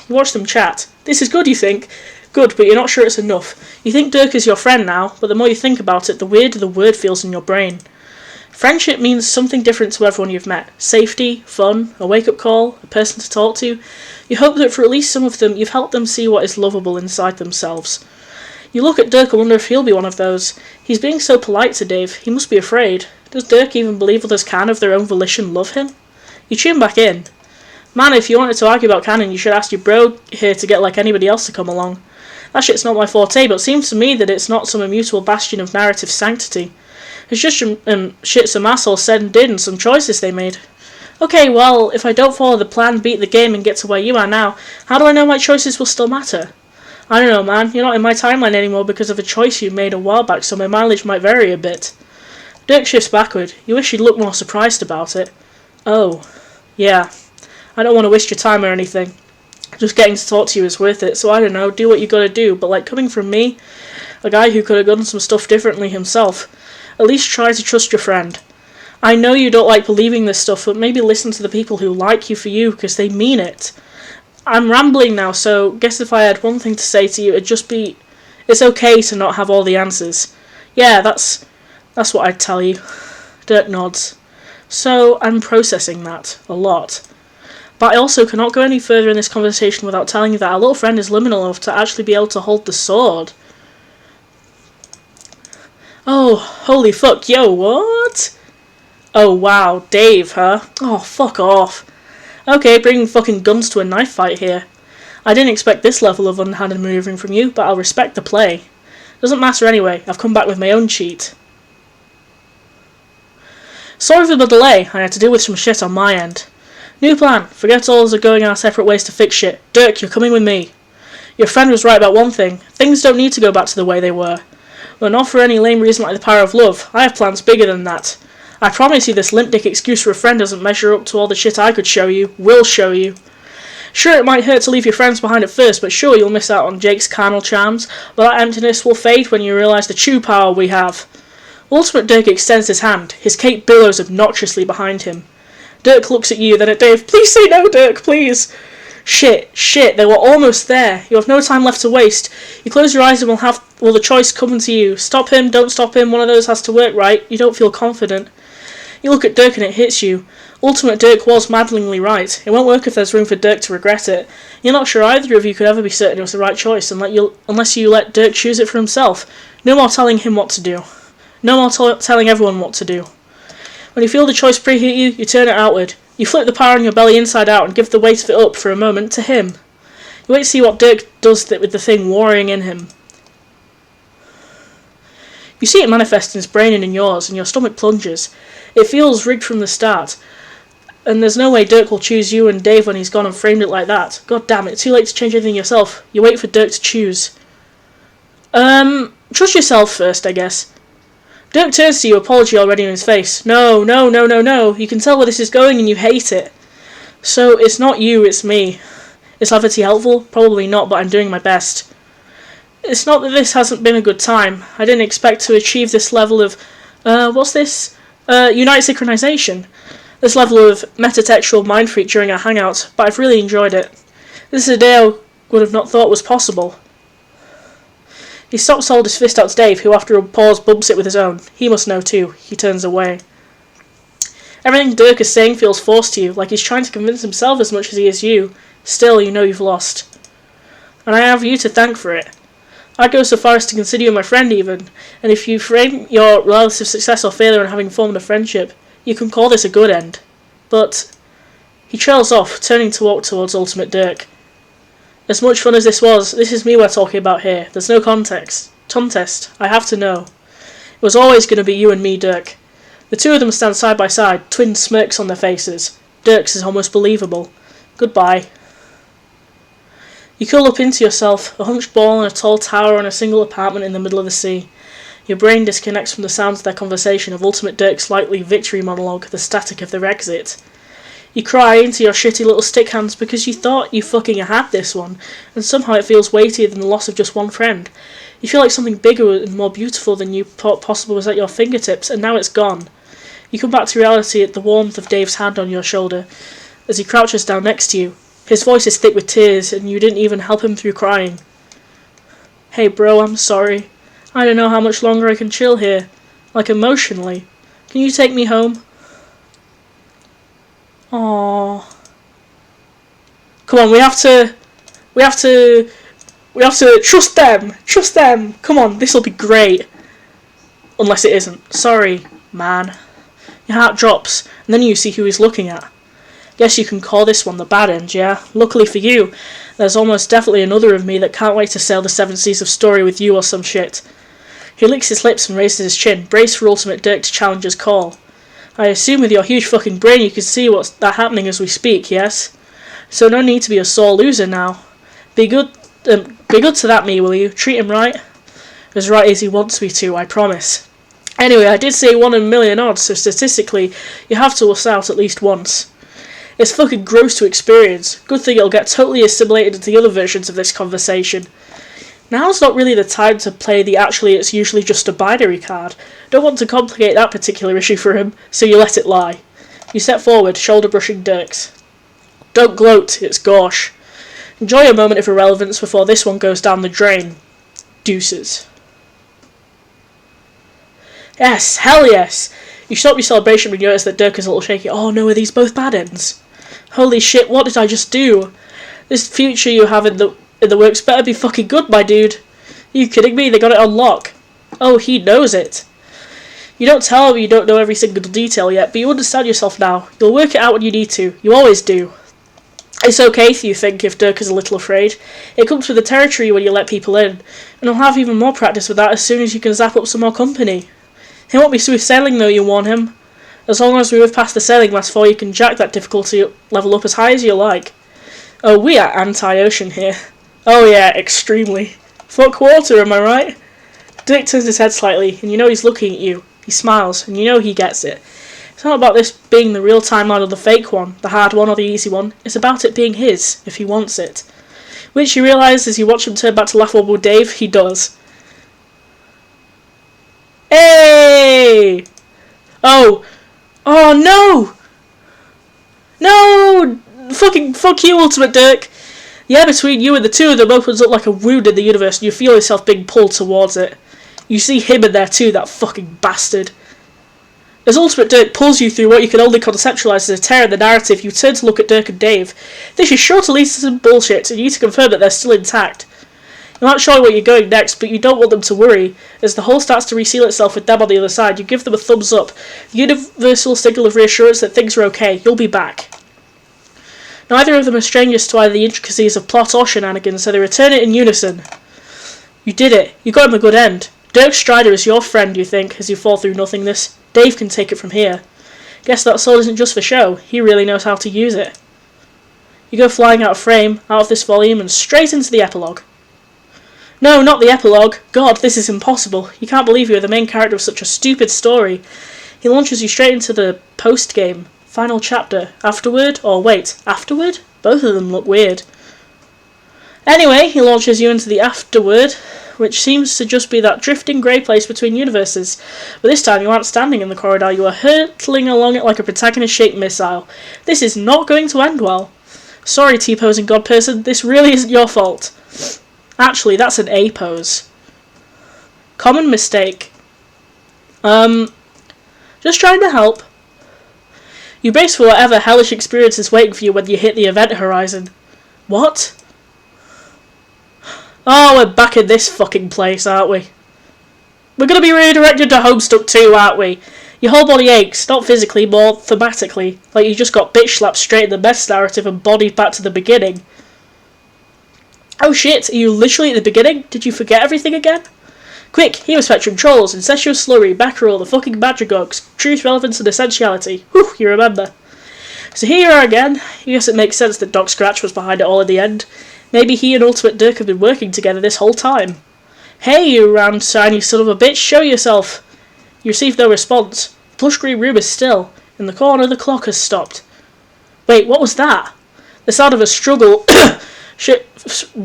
You watch them chat. This is good, you think? Good, but you're not sure it's enough. You think DIRK is your friend now, but the more you think about it, the weirder the word feels in your brain. Friendship means something different to everyone you've met. Safety, fun, a wake-up call, a person to talk to. You hope that for at least some of them, you've helped them see what is lovable inside themselves. You look at DIRK and wonder if he'll be one of those. He's being so polite to Dave, he must be afraid. Does DIRK even believe others can, of their own volition, love him? You tune back in. Man, if you wanted to argue about canon, you should ask your bro here to get anybody else to come along. That shit's not my forte, but it seems to me that it's not some immutable bastion of narrative sanctity. It's just shit some assholes said and did and some choices they made. Okay, well, if I don't follow the plan, beat the game and get to where you are now, how do I know my choices will still matter? I don't know, man. You're not in my timeline anymore because of a choice you made a while back, so my mileage might vary a bit. DIRK shifts backward. You wish you'd look more surprised about it. Oh. Yeah. I don't want to waste your time or anything. Just getting to talk to you is worth it, so I don't know, do what you gotta do, but coming from me, a guy who could have done some stuff differently himself, at least try to trust your friend. I know you don't like believing this stuff, but maybe listen to the people who like you for you, because they mean it. I'm rambling now, so guess if I had one thing to say to you, it'd just be, it's okay to not have all the answers. Yeah, that's what I'd tell you. DIRK nods. So, I'm processing that a lot. But I also cannot go any further in this conversation without telling you that our little friend is liminal enough to actually be able to hold the sword. Oh, holy fuck, yo, what? Oh, wow, Dave, huh? Oh, fuck off. Okay, bringing fucking guns to a knife fight here. I didn't expect this level of underhanded manoeuvring from you, but I'll respect the play. Doesn't matter anyway, I've come back with my own cheat. Sorry for the delay, I had to deal with some shit on my end. New plan. Forget all us are going our separate ways to fix shit. DIRK, you're coming with me. Your friend was right about one thing. Things don't need to go back to the way they were. But not for any lame reason like the power of love. I have plans bigger than that. I promise you this limp dick excuse for a friend doesn't measure up to all the shit I could show you. Will show you. Sure, it might hurt to leave your friends behind at first, but sure you'll miss out on Jake's carnal charms, but that emptiness will fade when you realise the true power we have. Ultimate DIRK extends his hand. His cape billows obnoxiously behind him. DIRK looks at you, then at Dave. Please say no, DIRK, please. Shit, they were almost there. You have no time left to waste. You close your eyes and will the choice come to you. Stop him, don't stop him, one of those has to work, right? You don't feel confident. You look at Dirk and it hits you. Ultimate Dirk was maddeningly right. It won't work if there's room for Dirk to regret it. You're not sure either of you could ever be certain it was the right choice unless you let Dirk choose it for himself. No more telling him what to do. No more telling everyone what to do. When you feel the choice preheat you, you turn it outward. You flip the power on your belly inside out and give the weight of it up for a moment to him. You wait to see what Dirk does with the thing warring in him. You see it manifest in his brain and in yours, and your stomach plunges. It feels rigged from the start. And there's no way Dirk will choose you and Dave when he's gone and framed it like that. God damn it, too late to change anything yourself. You wait for Dirk to choose. Trust yourself first, I guess. Dirk turns to you, apology already in his face. No. You can tell where this is going and you hate it. So, it's not you, it's me. Is levity helpful? Probably not, but I'm doing my best. It's not that this hasn't been a good time. I didn't expect to achieve this level of... what's this? Unite synchronization. This level of metatextual mind freak during our hangout, but I've really enjoyed it. This is a day I would have not thought was possible. He stops to hold his fist out to Dave, who after a pause bumps it with his own. He must know too. He turns away. Everything Dirk is saying feels forced to you, like he's trying to convince himself as much as he is you. Still, you know you've lost. And I have you to thank for it. I'd go so far as to consider you my friend even, and if you frame your relative success or failure on having formed a friendship, you can call this a good end. But... He trails off, turning to walk towards Ultimate Dirk. As much fun as this was, this is me we're talking about here. There's no contest. I have to know. It was always going to be you and me, Dirk. The two of them stand side by side, twin smirks on their faces. Dirk's is almost believable. Goodbye. You curl up into yourself, a hunched ball in a tall tower in a single apartment in the middle of the sea. Your brain disconnects from the sounds of their conversation, of Ultimate Dirk's likely victory monologue, the static of their exit. You cry into your shitty little stick hands because you thought you fucking had this one, and somehow it feels weightier than the loss of just one friend. You feel like something bigger and more beautiful than you thought possible was at your fingertips, and now it's gone. You come back to reality at the warmth of Dave's hand on your shoulder, as he crouches down next to you. His voice is thick with tears, and you didn't even help him through crying. Hey bro, I'm sorry. I don't know how much longer I can chill here. Like emotionally. Can you take me home? Aww. Come on, we have to trust them. Come on, this'll be great. Unless it isn't. Sorry, man. Your heart drops, and then you see who he's looking at. Guess you can call this one the bad end, yeah? Luckily for you, there's almost definitely another of me that can't wait to sail the 7 seas of story with you or some shit. He licks his lips and raises his chin, braced for Ultimate Dirk to challenge his call. I assume with your huge fucking brain you can see what's happening as we speak, yes? So no need to be a sore loser now. Be good to that me, will you? Treat him right. As right as he wants me to, I promise. Anyway, I did say 1 in a million odds, so statistically, you have to us out at least once. It's fucking gross to experience. Good thing it'll get totally assimilated into the other versions of this conversation. Now's not really the time to play the actually it's usually just a binary card. Don't want to complicate that particular issue for him, so you let it lie. You step forward, shoulder brushing Dirk's. Don't gloat, it's gauche. Enjoy a moment of irrelevance before this one goes down the drain. Deuces. Yes, hell yes! You stop your celebration when you notice that Dirk is a little shaky. Oh no, are these both bad ends? Holy shit, what did I just do? This future you have in the works better be fucking good, my dude. Are you kidding me? They got it on lock. Oh, he knows it. You don't tell him you don't know every single detail yet, but you understand yourself now. You'll work it out when you need to. You always do. It's okay, you think, if Dirk is a little afraid. It comes with the territory when you let people in, and he'll have even more practice with that as soon as you can zap up some more company. He won't be smooth sailing though, you warn him. As long as we move past the sailing mast before you can jack that difficulty level up as high as you like. Oh, we are anti-ocean here. Oh yeah, extremely. Fuck water, am I right? Dirk turns his head slightly, and you know he's looking at you. He smiles, and you know he gets it. It's not about this being the real timeline or the fake one, the hard one or the easy one. It's about it being his, if he wants it. Which you realise as you watch him turn back to laughable Dave, he does. Hey! Oh! Oh no! No! Fucking fuck you, Ultimate Dirk! The air between you and the two of them opens up like a wound in the universe and you feel yourself being pulled towards it. You see him in there too, that fucking bastard. As Ultimate Dirk pulls you through what you can only conceptualise as a tear in the narrative, you turn to look at Dirk and Dave. This is sure to lead to some bullshit, and you need to confirm that they're still intact. You're not sure where you're going next, but you don't want them to worry. As the hole starts to reseal itself with them on the other side, you give them a thumbs up, the universal signal of reassurance that things are okay, you'll be back. Neither of them are strangers to either the intricacies of plot or shenanigans, so they return it in unison. You did it. You got him a good end. Dirk Strider is your friend, you think, as you fall through nothingness. Dave can take it from here. Guess that sword isn't just for show. He really knows how to use it. You go flying out of frame, out of this volume, and straight into the epilogue. No, not the epilogue. God, this is impossible. You can't believe you are the main character of such a stupid story. He launches you straight into the post-game. Final chapter. Afterward? Or wait, afterward? Both of them look weird. Anyway, he launches you into the afterward, which seems to just be that drifting grey place between universes. But this time you aren't standing in the corridor, you are hurtling along it like a protagonist-shaped missile. This is not going to end well. Sorry, T-posing god person, this really isn't your fault. Actually, that's an A-pose. Common mistake. Just trying to help. You brace for whatever hellish experience is waiting for you when you hit the event horizon. What? Oh, we're back in this fucking place, aren't we? We're gonna be redirected to Homestuck 2, aren't we? Your whole body aches, not physically, more thematically, like you just got bitch slapped straight in the mess narrative and bodied back to the beginning. Oh shit, are you literally at the beginning? Did you forget everything again? Quick, Hemospectrum, Trolls, Incestuous Slurry, Backerel, the fucking Madrigogs, Truth, Relevance and Essentiality. Whew, you remember. So here you are again. I guess it makes sense that Doc Scratch was behind it all in the end. Maybe he and Ultimate Dirk have been working together this whole time. Hey, you round shiny son of a bitch, show yourself. You receive no response. The plush green room is still. In the corner, the clock has stopped. Wait, what was that? The sound of a struggle shit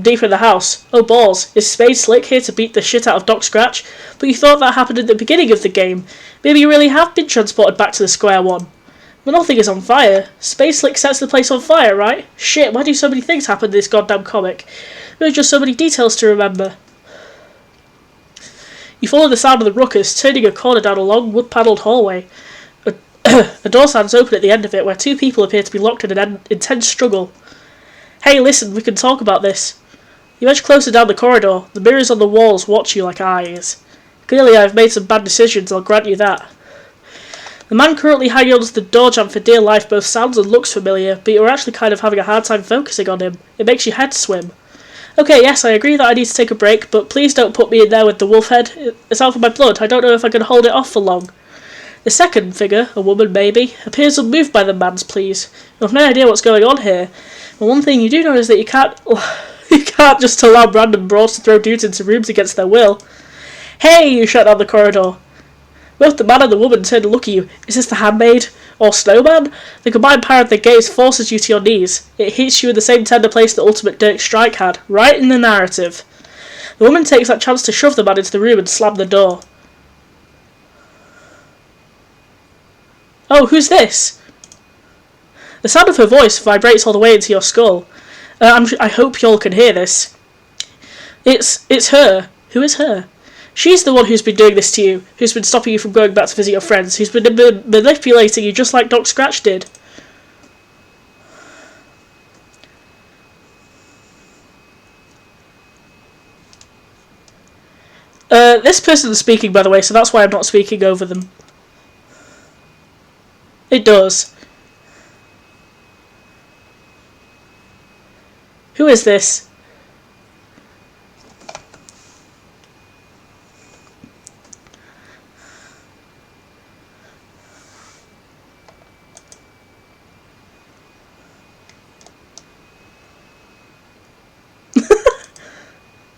deep in the house. Oh balls, is Spade Slick here to beat the shit out of Doc Scratch? But you thought that happened at the beginning of the game. Maybe you really have been transported back to the square one. But nothing is on fire. Space Slick sets the place on fire, right? Shit, why do so many things happen in this goddamn comic? There are just so many details to remember. You follow the sound of the ruckus, turning a corner down a long wood-panelled hallway. A door stands open at the end of it, where two people appear to be locked in an intense struggle. Hey, listen, we can talk about this. You edge closer down the corridor. The mirrors on the walls watch you like eyes. Clearly I've made some bad decisions, I'll grant you that. The man currently hanging onto the door jamb for dear life both sounds and looks familiar, but you're actually kind of having a hard time focusing on him. It makes your head swim. Okay, yes, I agree that I need to take a break, but please don't put me in there with the wolf head. It's out for my blood. I don't know if I can hold it off for long. The second figure, a woman maybe, appears unmoved by the man's pleas. You have no idea what's going on here. But one thing you do know is that you can't just allow random brawls to throw dudes into rooms against their will. Hey, you shout down the corridor. Both the man and the woman turn to look at you. Is this the handmaid? Or snowman? The combined power of their gaze forces you to your knees. It hits you in the same tender place that Ultimate Dirk Strike had, right in the narrative. The woman takes that chance to shove the man into the room and slam the door. Oh, who's this? The sound of her voice vibrates all the way into your skull. I hope y'all can hear this. It's her. Who is her? She's the one who's been doing this to you, who's been stopping you from going back to visit your friends, who's been manipulating you just like Doc Scratch did. This person's speaking, by the way, so that's why I'm not speaking over them. It does. Who is this?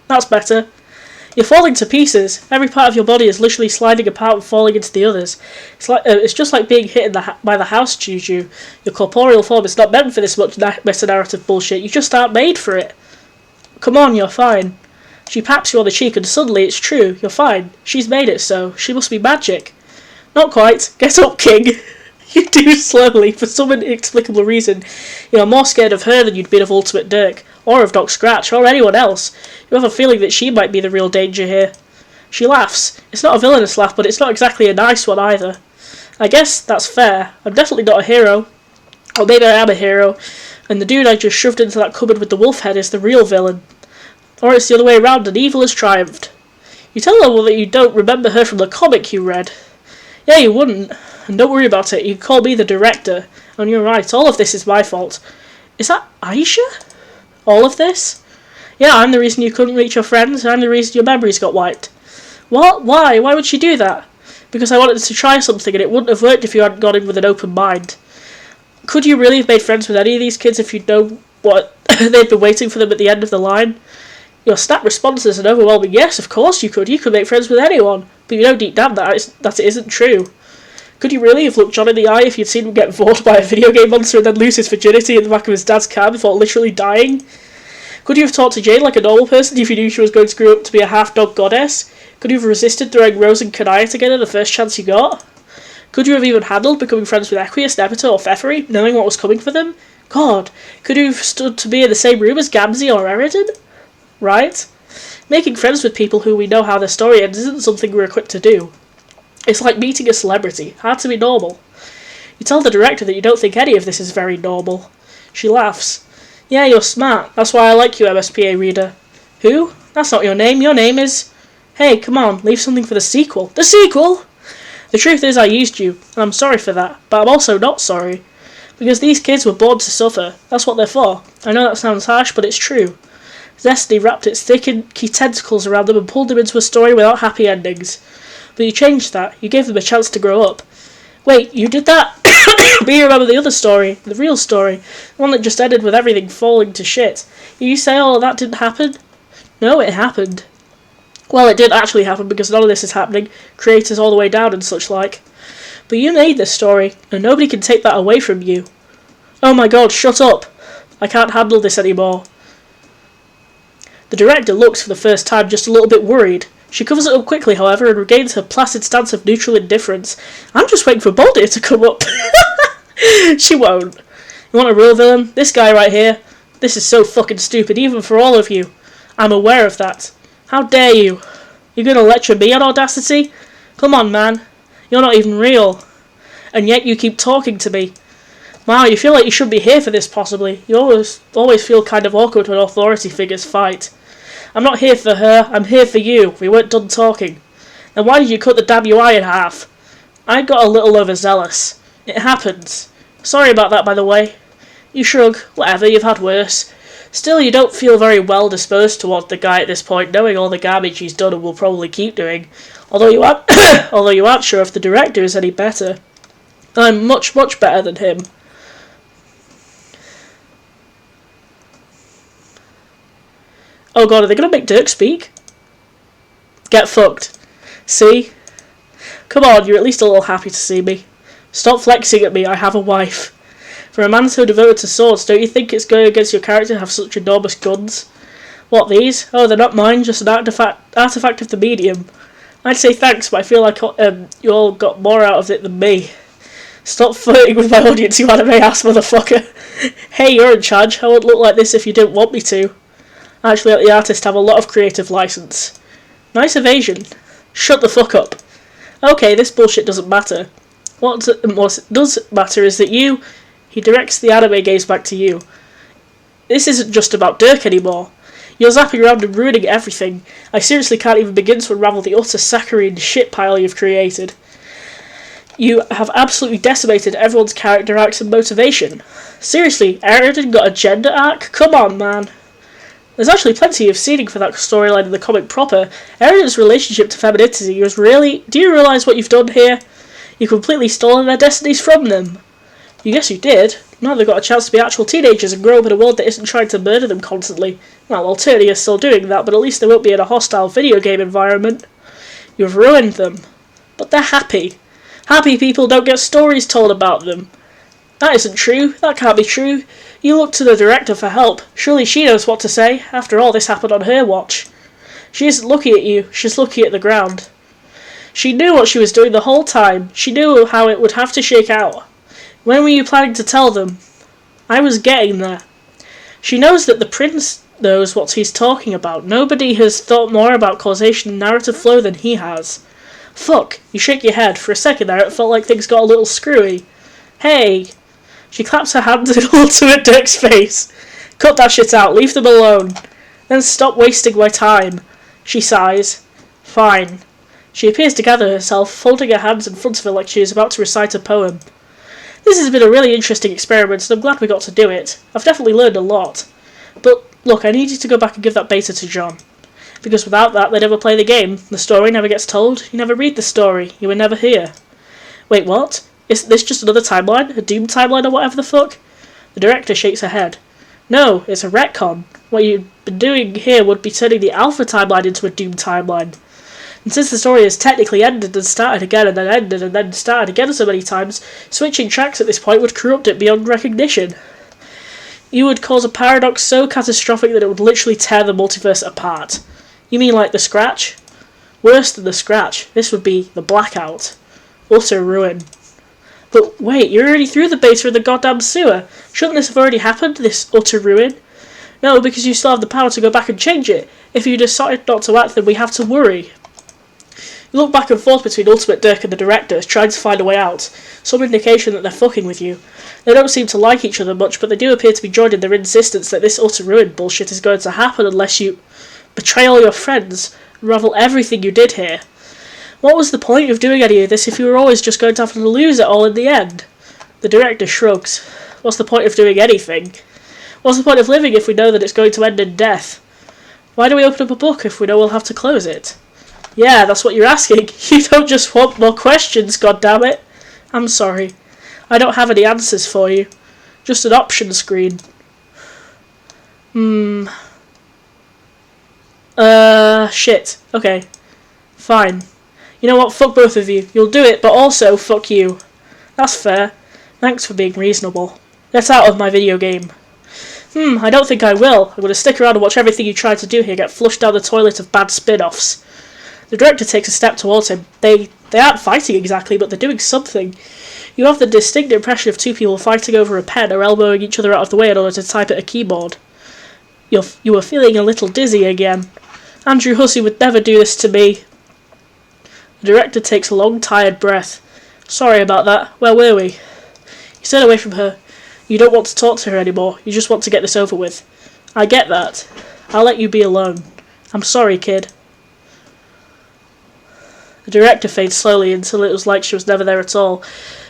That's better. You're falling to pieces. Every part of your body is literally sliding apart and falling into the others. It's just like being hit by the house juju. Your corporeal form is not meant for this much meta-narrative bullshit. You just aren't made for it. Come on, you're fine. She paps you on the cheek and suddenly it's true. You're fine. She's made it so. She must be magic. Not quite. Get up, King. You do slowly. For some inexplicable reason, you're more scared of her than you'd been of Ultimate Dirk. Or of Doc Scratch, or anyone else. You have a feeling that she might be the real danger here. She laughs. It's not a villainous laugh, but it's not exactly a nice one either. I guess that's fair. I'm definitely not a hero. Or maybe I am a hero, and the dude I just shoved into that cupboard with the wolf head is the real villain. Or it's the other way around and evil has triumphed. You tell her that you don't remember her from the comic you read. Yeah, you wouldn't. And don't worry about it, you can call me the director. And you're right, all of this is my fault. Is that Aisha? All of this? Yeah, I'm the reason you couldn't reach your friends, I'm the reason your memories got wiped. What? Why? Why would she do that? Because I wanted to try something and it wouldn't have worked if you hadn't gone in with an open mind. Could you really have made friends with any of these kids if you'd known what they'd been waiting for them at the end of the line? Your snap response is an overwhelming yes, of course you could. You could make friends with anyone. But you know deep down that it isn't true. Could you really have looked John in the eye if you'd seen him get bored by a video game monster and then lose his virginity in the back of his dad's car before literally dying? Could you have talked to Jane like a normal person if you knew she was going to grow up to be a half-dog goddess? Could you have resisted throwing Rose and Kanaya together the first chance you got? Could you have even handled becoming friends with Equius, Nebita, or Pfeffery, knowing what was coming for them? God, could you have stood to be in the same room as Gamzee or Eridan? Right? Making friends with people who we know how their story ends isn't something we're equipped to do. It's like meeting a celebrity, hard to be normal. You tell the director that you don't think any of this is very normal. She laughs. Yeah, you're smart. That's why I like you, MSPA reader. Who? That's not your name. Your name is... Hey, come on, leave something for the sequel. The sequel?! The truth is I used you, and I'm sorry for that, but I'm also not sorry. Because these kids were born to suffer. That's what they're for. I know that sounds harsh, but it's true. Destiny wrapped its thick and key tentacles around them and pulled them into a story without happy endings. But you changed that. You gave them a chance to grow up. Wait, you did that? But you remember the other story, the real story, the one that just ended with everything falling to shit. You say all of that didn't happen? No, it happened. Well, it did actually happen because none of this is happening, creators all the way down and such like. But you made this story, and nobody can take that away from you. Oh my god, shut up! I can't handle this anymore. The director looks for the first time just a little bit worried. She covers it up quickly, however, and regains her placid stance of neutral indifference. I'm just waiting for Baldur to come up. She won't. You want a real villain? This guy right here. This is so fucking stupid, even for all of you. I'm aware of that. How dare you? You're gonna lecture me on Audacity? Come on, man. You're not even real. And yet you keep talking to me. Wow, you feel like you should be here for this, possibly. You always feel kind of awkward when authority figures fight. I'm not here for her, I'm here for you. We weren't done talking. Then why did you cut the damn UI in half? I got a little overzealous. It happens. Sorry about that, by the way. You shrug. Whatever, you've had worse. Still, you don't feel very well disposed towards the guy at this point, knowing all the garbage he's done and will probably keep doing. Although you aren't sure if the director is any better. I'm much, much better than him. Oh god, are they going to make Dirk speak? Get fucked. See? Come on, you're at least a little happy to see me. Stop flexing at me, I have a wife. For a man so devoted to swords, don't you think it's going against your character to have such enormous guns? What, these? Oh, they're not mine, just an artifact of the medium. I'd say thanks, but I feel like you all got more out of it than me. Stop flirting with my audience, you anime-ass motherfucker. Hey, you're in charge. I wouldn't look like this if you didn't want me to. I actually let the artist have a lot of creative license. Nice evasion. Shut the fuck up. Okay, this bullshit doesn't matter. What does matter is that you... He directs the anime gaze back to you. This isn't just about Dirk anymore. You're zapping around and ruining everything. I seriously can't even begin to unravel the utter saccharine shit pile you've created. You have absolutely decimated everyone's character arcs and motivation. Seriously, Eridan got a gender arc? Come on, man. There's actually plenty of seeding for that storyline in the comic proper. Eridan's relationship to femininity was really... Do you realise what you've done here? You've completely stolen their destinies from them. You guess you did. Now they've got a chance to be actual teenagers and grow up in a world that isn't trying to murder them constantly. Well, Alternia is still doing that, but at least they won't be in a hostile video game environment. You've ruined them. But they're happy. Happy people don't get stories told about them. That isn't true. That can't be true. You look to the director for help. Surely she knows what to say. After all, this happened on her watch. She isn't looking at you. She's looking at the ground. She knew what she was doing the whole time. She knew how it would have to shake out. When were you planning to tell them? I was getting there. She knows that the prince knows what he's talking about. Nobody has thought more about causation and narrative flow than he has. Fuck, you shake your head. For a second there, it felt like things got a little screwy. Hey! She claps her hands in Ultimate Dirk's face. Cut that shit out, leave them alone. Then stop wasting my time. She sighs. Fine. She appears to gather herself, folding her hands in front of her like she is about to recite a poem. This has been a really interesting experiment, and I'm glad we got to do it. I've definitely learned a lot. But, look, I need you to go back and give that beta to John. Because without that, they never play the game. The story never gets told. You never read the story. You were never here. Wait, what? Is this just another timeline? A Doom timeline or whatever the fuck? The director shakes her head. No, it's a retcon. What you've been doing here would be turning the Alpha timeline into a Doom timeline. And since the story has technically ended and started again and then ended and then started again so many times, switching tracks at this point would corrupt it beyond recognition. You would cause a paradox so catastrophic that it would literally tear the multiverse apart. You mean like the Scratch? Worse than the Scratch, this would be the Blackout. Utter ruin. But wait, you're already through the beta in the goddamn sewer. Shouldn't this have already happened, this utter ruin? No, because you still have the power to go back and change it. If you decide not to act, then we have to worry. You look back and forth between Ultimate Dirk and the director, trying to find a way out. Some indication that they're fucking with you. They don't seem to like each other much, but they do appear to be joined in their insistence that this utter ruin bullshit is going to happen unless you betray all your friends and ravel everything you did here. What was the point of doing any of this if you were always just going to have to lose it all in the end? The director shrugs. What's the point of doing anything? What's the point of living if we know that it's going to end in death? Why do we open up a book if we know we'll have to close it? Yeah, that's what you're asking. You don't just want more questions, goddammit. I'm sorry. I don't have any answers for you. Just an option screen. Shit. Okay. Fine. You know what, fuck both of you. You'll do it, but also fuck you. That's fair. Thanks for being reasonable. Get out of my video game. I don't think I will. I'm going to stick around and watch everything you try to do here get flushed down the toilet of bad spin-offs. The director takes a step towards him. They aren't fighting exactly, but they're doing something. You have the distinct impression of two people fighting over a pen or elbowing each other out of the way in order to type at a keyboard. You were feeling a little dizzy again. Andrew Hussey would never do this to me. The director takes a long, tired breath. Sorry about that. Where were we? He turned away from her. You don't want to talk to her anymore. You just want to get this over with. I get that. I'll let you be alone. I'm sorry, kid. The director fades slowly until it was like she was never there at all.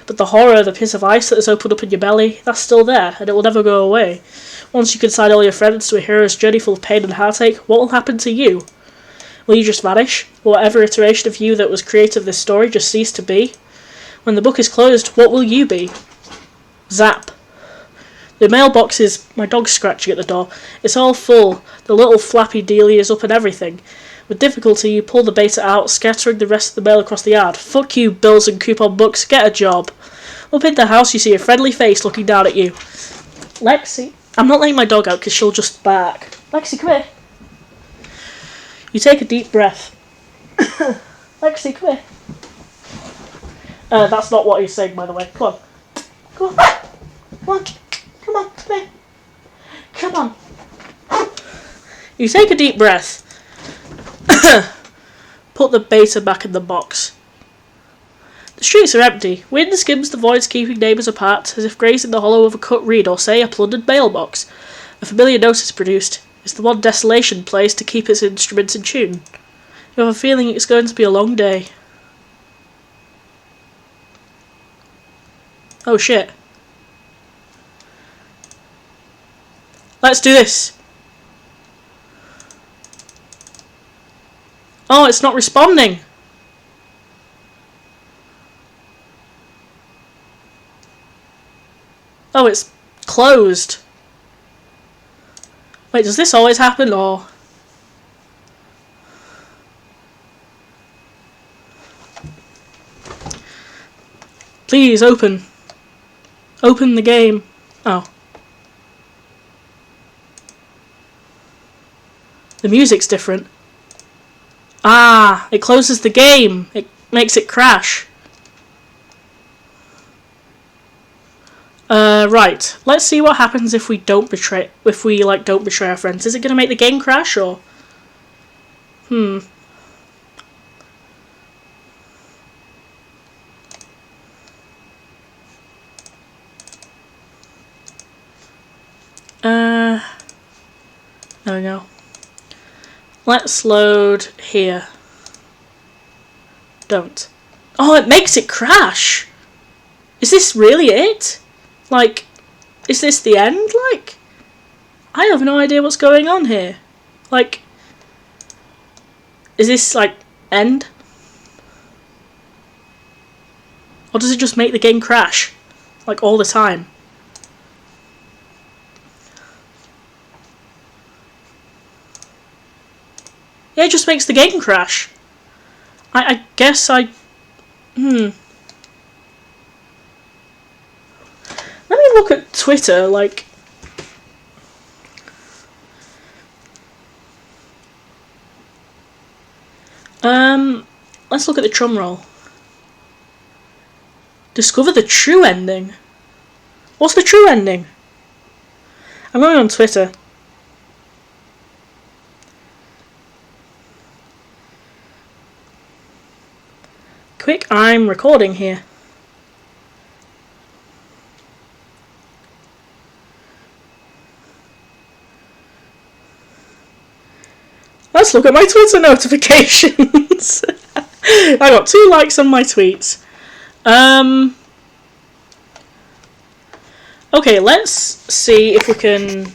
But the horror, the pit of ice that has opened up in your belly, that's still there, and it will never go away. Once you consign all your friends to a hero's journey full of pain and heartache, what will happen to you? Will you just vanish? Will whatever iteration of you that was creator of this story just cease to be? When the book is closed, what will you be? Zap. The mailbox is... My dog's scratching at the door. It's all full. The little flappy dealie is up and everything. With difficulty, you pull the beta out, scattering the rest of the mail across the yard. Fuck you, bills and coupon books. Get a job. Up in the house, you see a friendly face looking down at you. Lexi. I'm not letting my dog out because she'll just bark. Lexi, come here. You take a deep breath. Lexi, come here. That's not what he's saying, by the way. Come on. Come on. Come on. Come on. Come here. Come on. You take a deep breath. Put the beta back in the box. The streets are empty. Wind skims the voids, keeping neighbours apart, as if grazing the hollow of a cut reed or, say, a plundered mailbox. A familiar note is produced. It's the one Desolation plays to keep its instruments in tune. You have a feeling it's going to be a long day. Oh shit. Let's do this. Oh, it's not responding. Oh, it's closed. Wait, does this always happen, or...? Please, open. Open the game. Oh. The music's different. Ah, it closes the game. It makes it crash. Right. Let's see what happens if we don't betray our friends. Is it gonna make the game crash or? There we go. Let's load here. Don't. Oh, it makes it crash! Is this really it? Like, is this the end? Like, I have no idea what's going on here. Like, is this, like, end? Or does it just make the game crash? Like, all the time? Yeah, it just makes the game crash. I guess I... Let me look at Twitter, like... Let's look at the drum roll. Discover the true ending. What's the true ending? I'm going on Twitter. Quick, I'm recording here. Let's look at my Twitter notifications. I got 2 likes on my tweets. Okay, let's see if we can...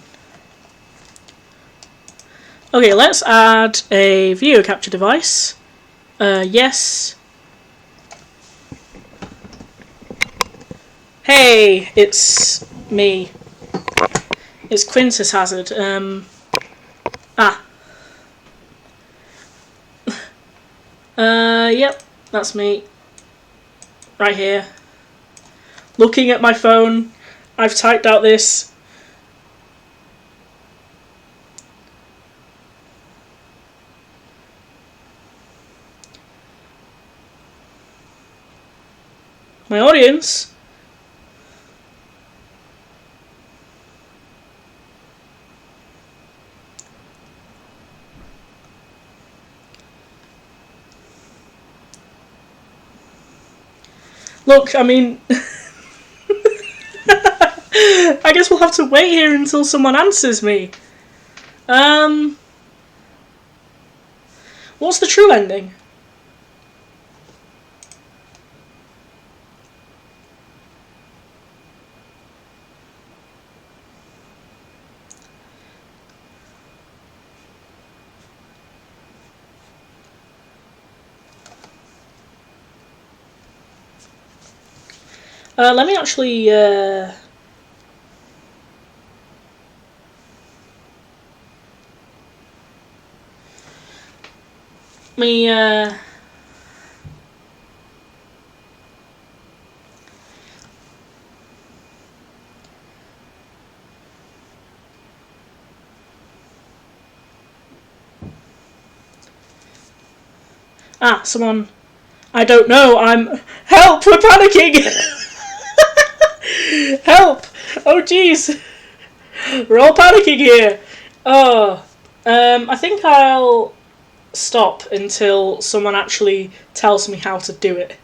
Okay, let's add a video capture device. Yes. Hey, it's me. It's Quintus Hazard. Yep, that's me. Right here. Looking at my phone. I've typed out this. My audience. Look, I mean... I guess we'll have to wait here until someone answers me. What's the true ending? Let me actually, someone... I don't know, Help! We're panicking! Help! Oh jeez! We're all panicking here! Oh, I think I'll stop until someone actually tells me how to do it.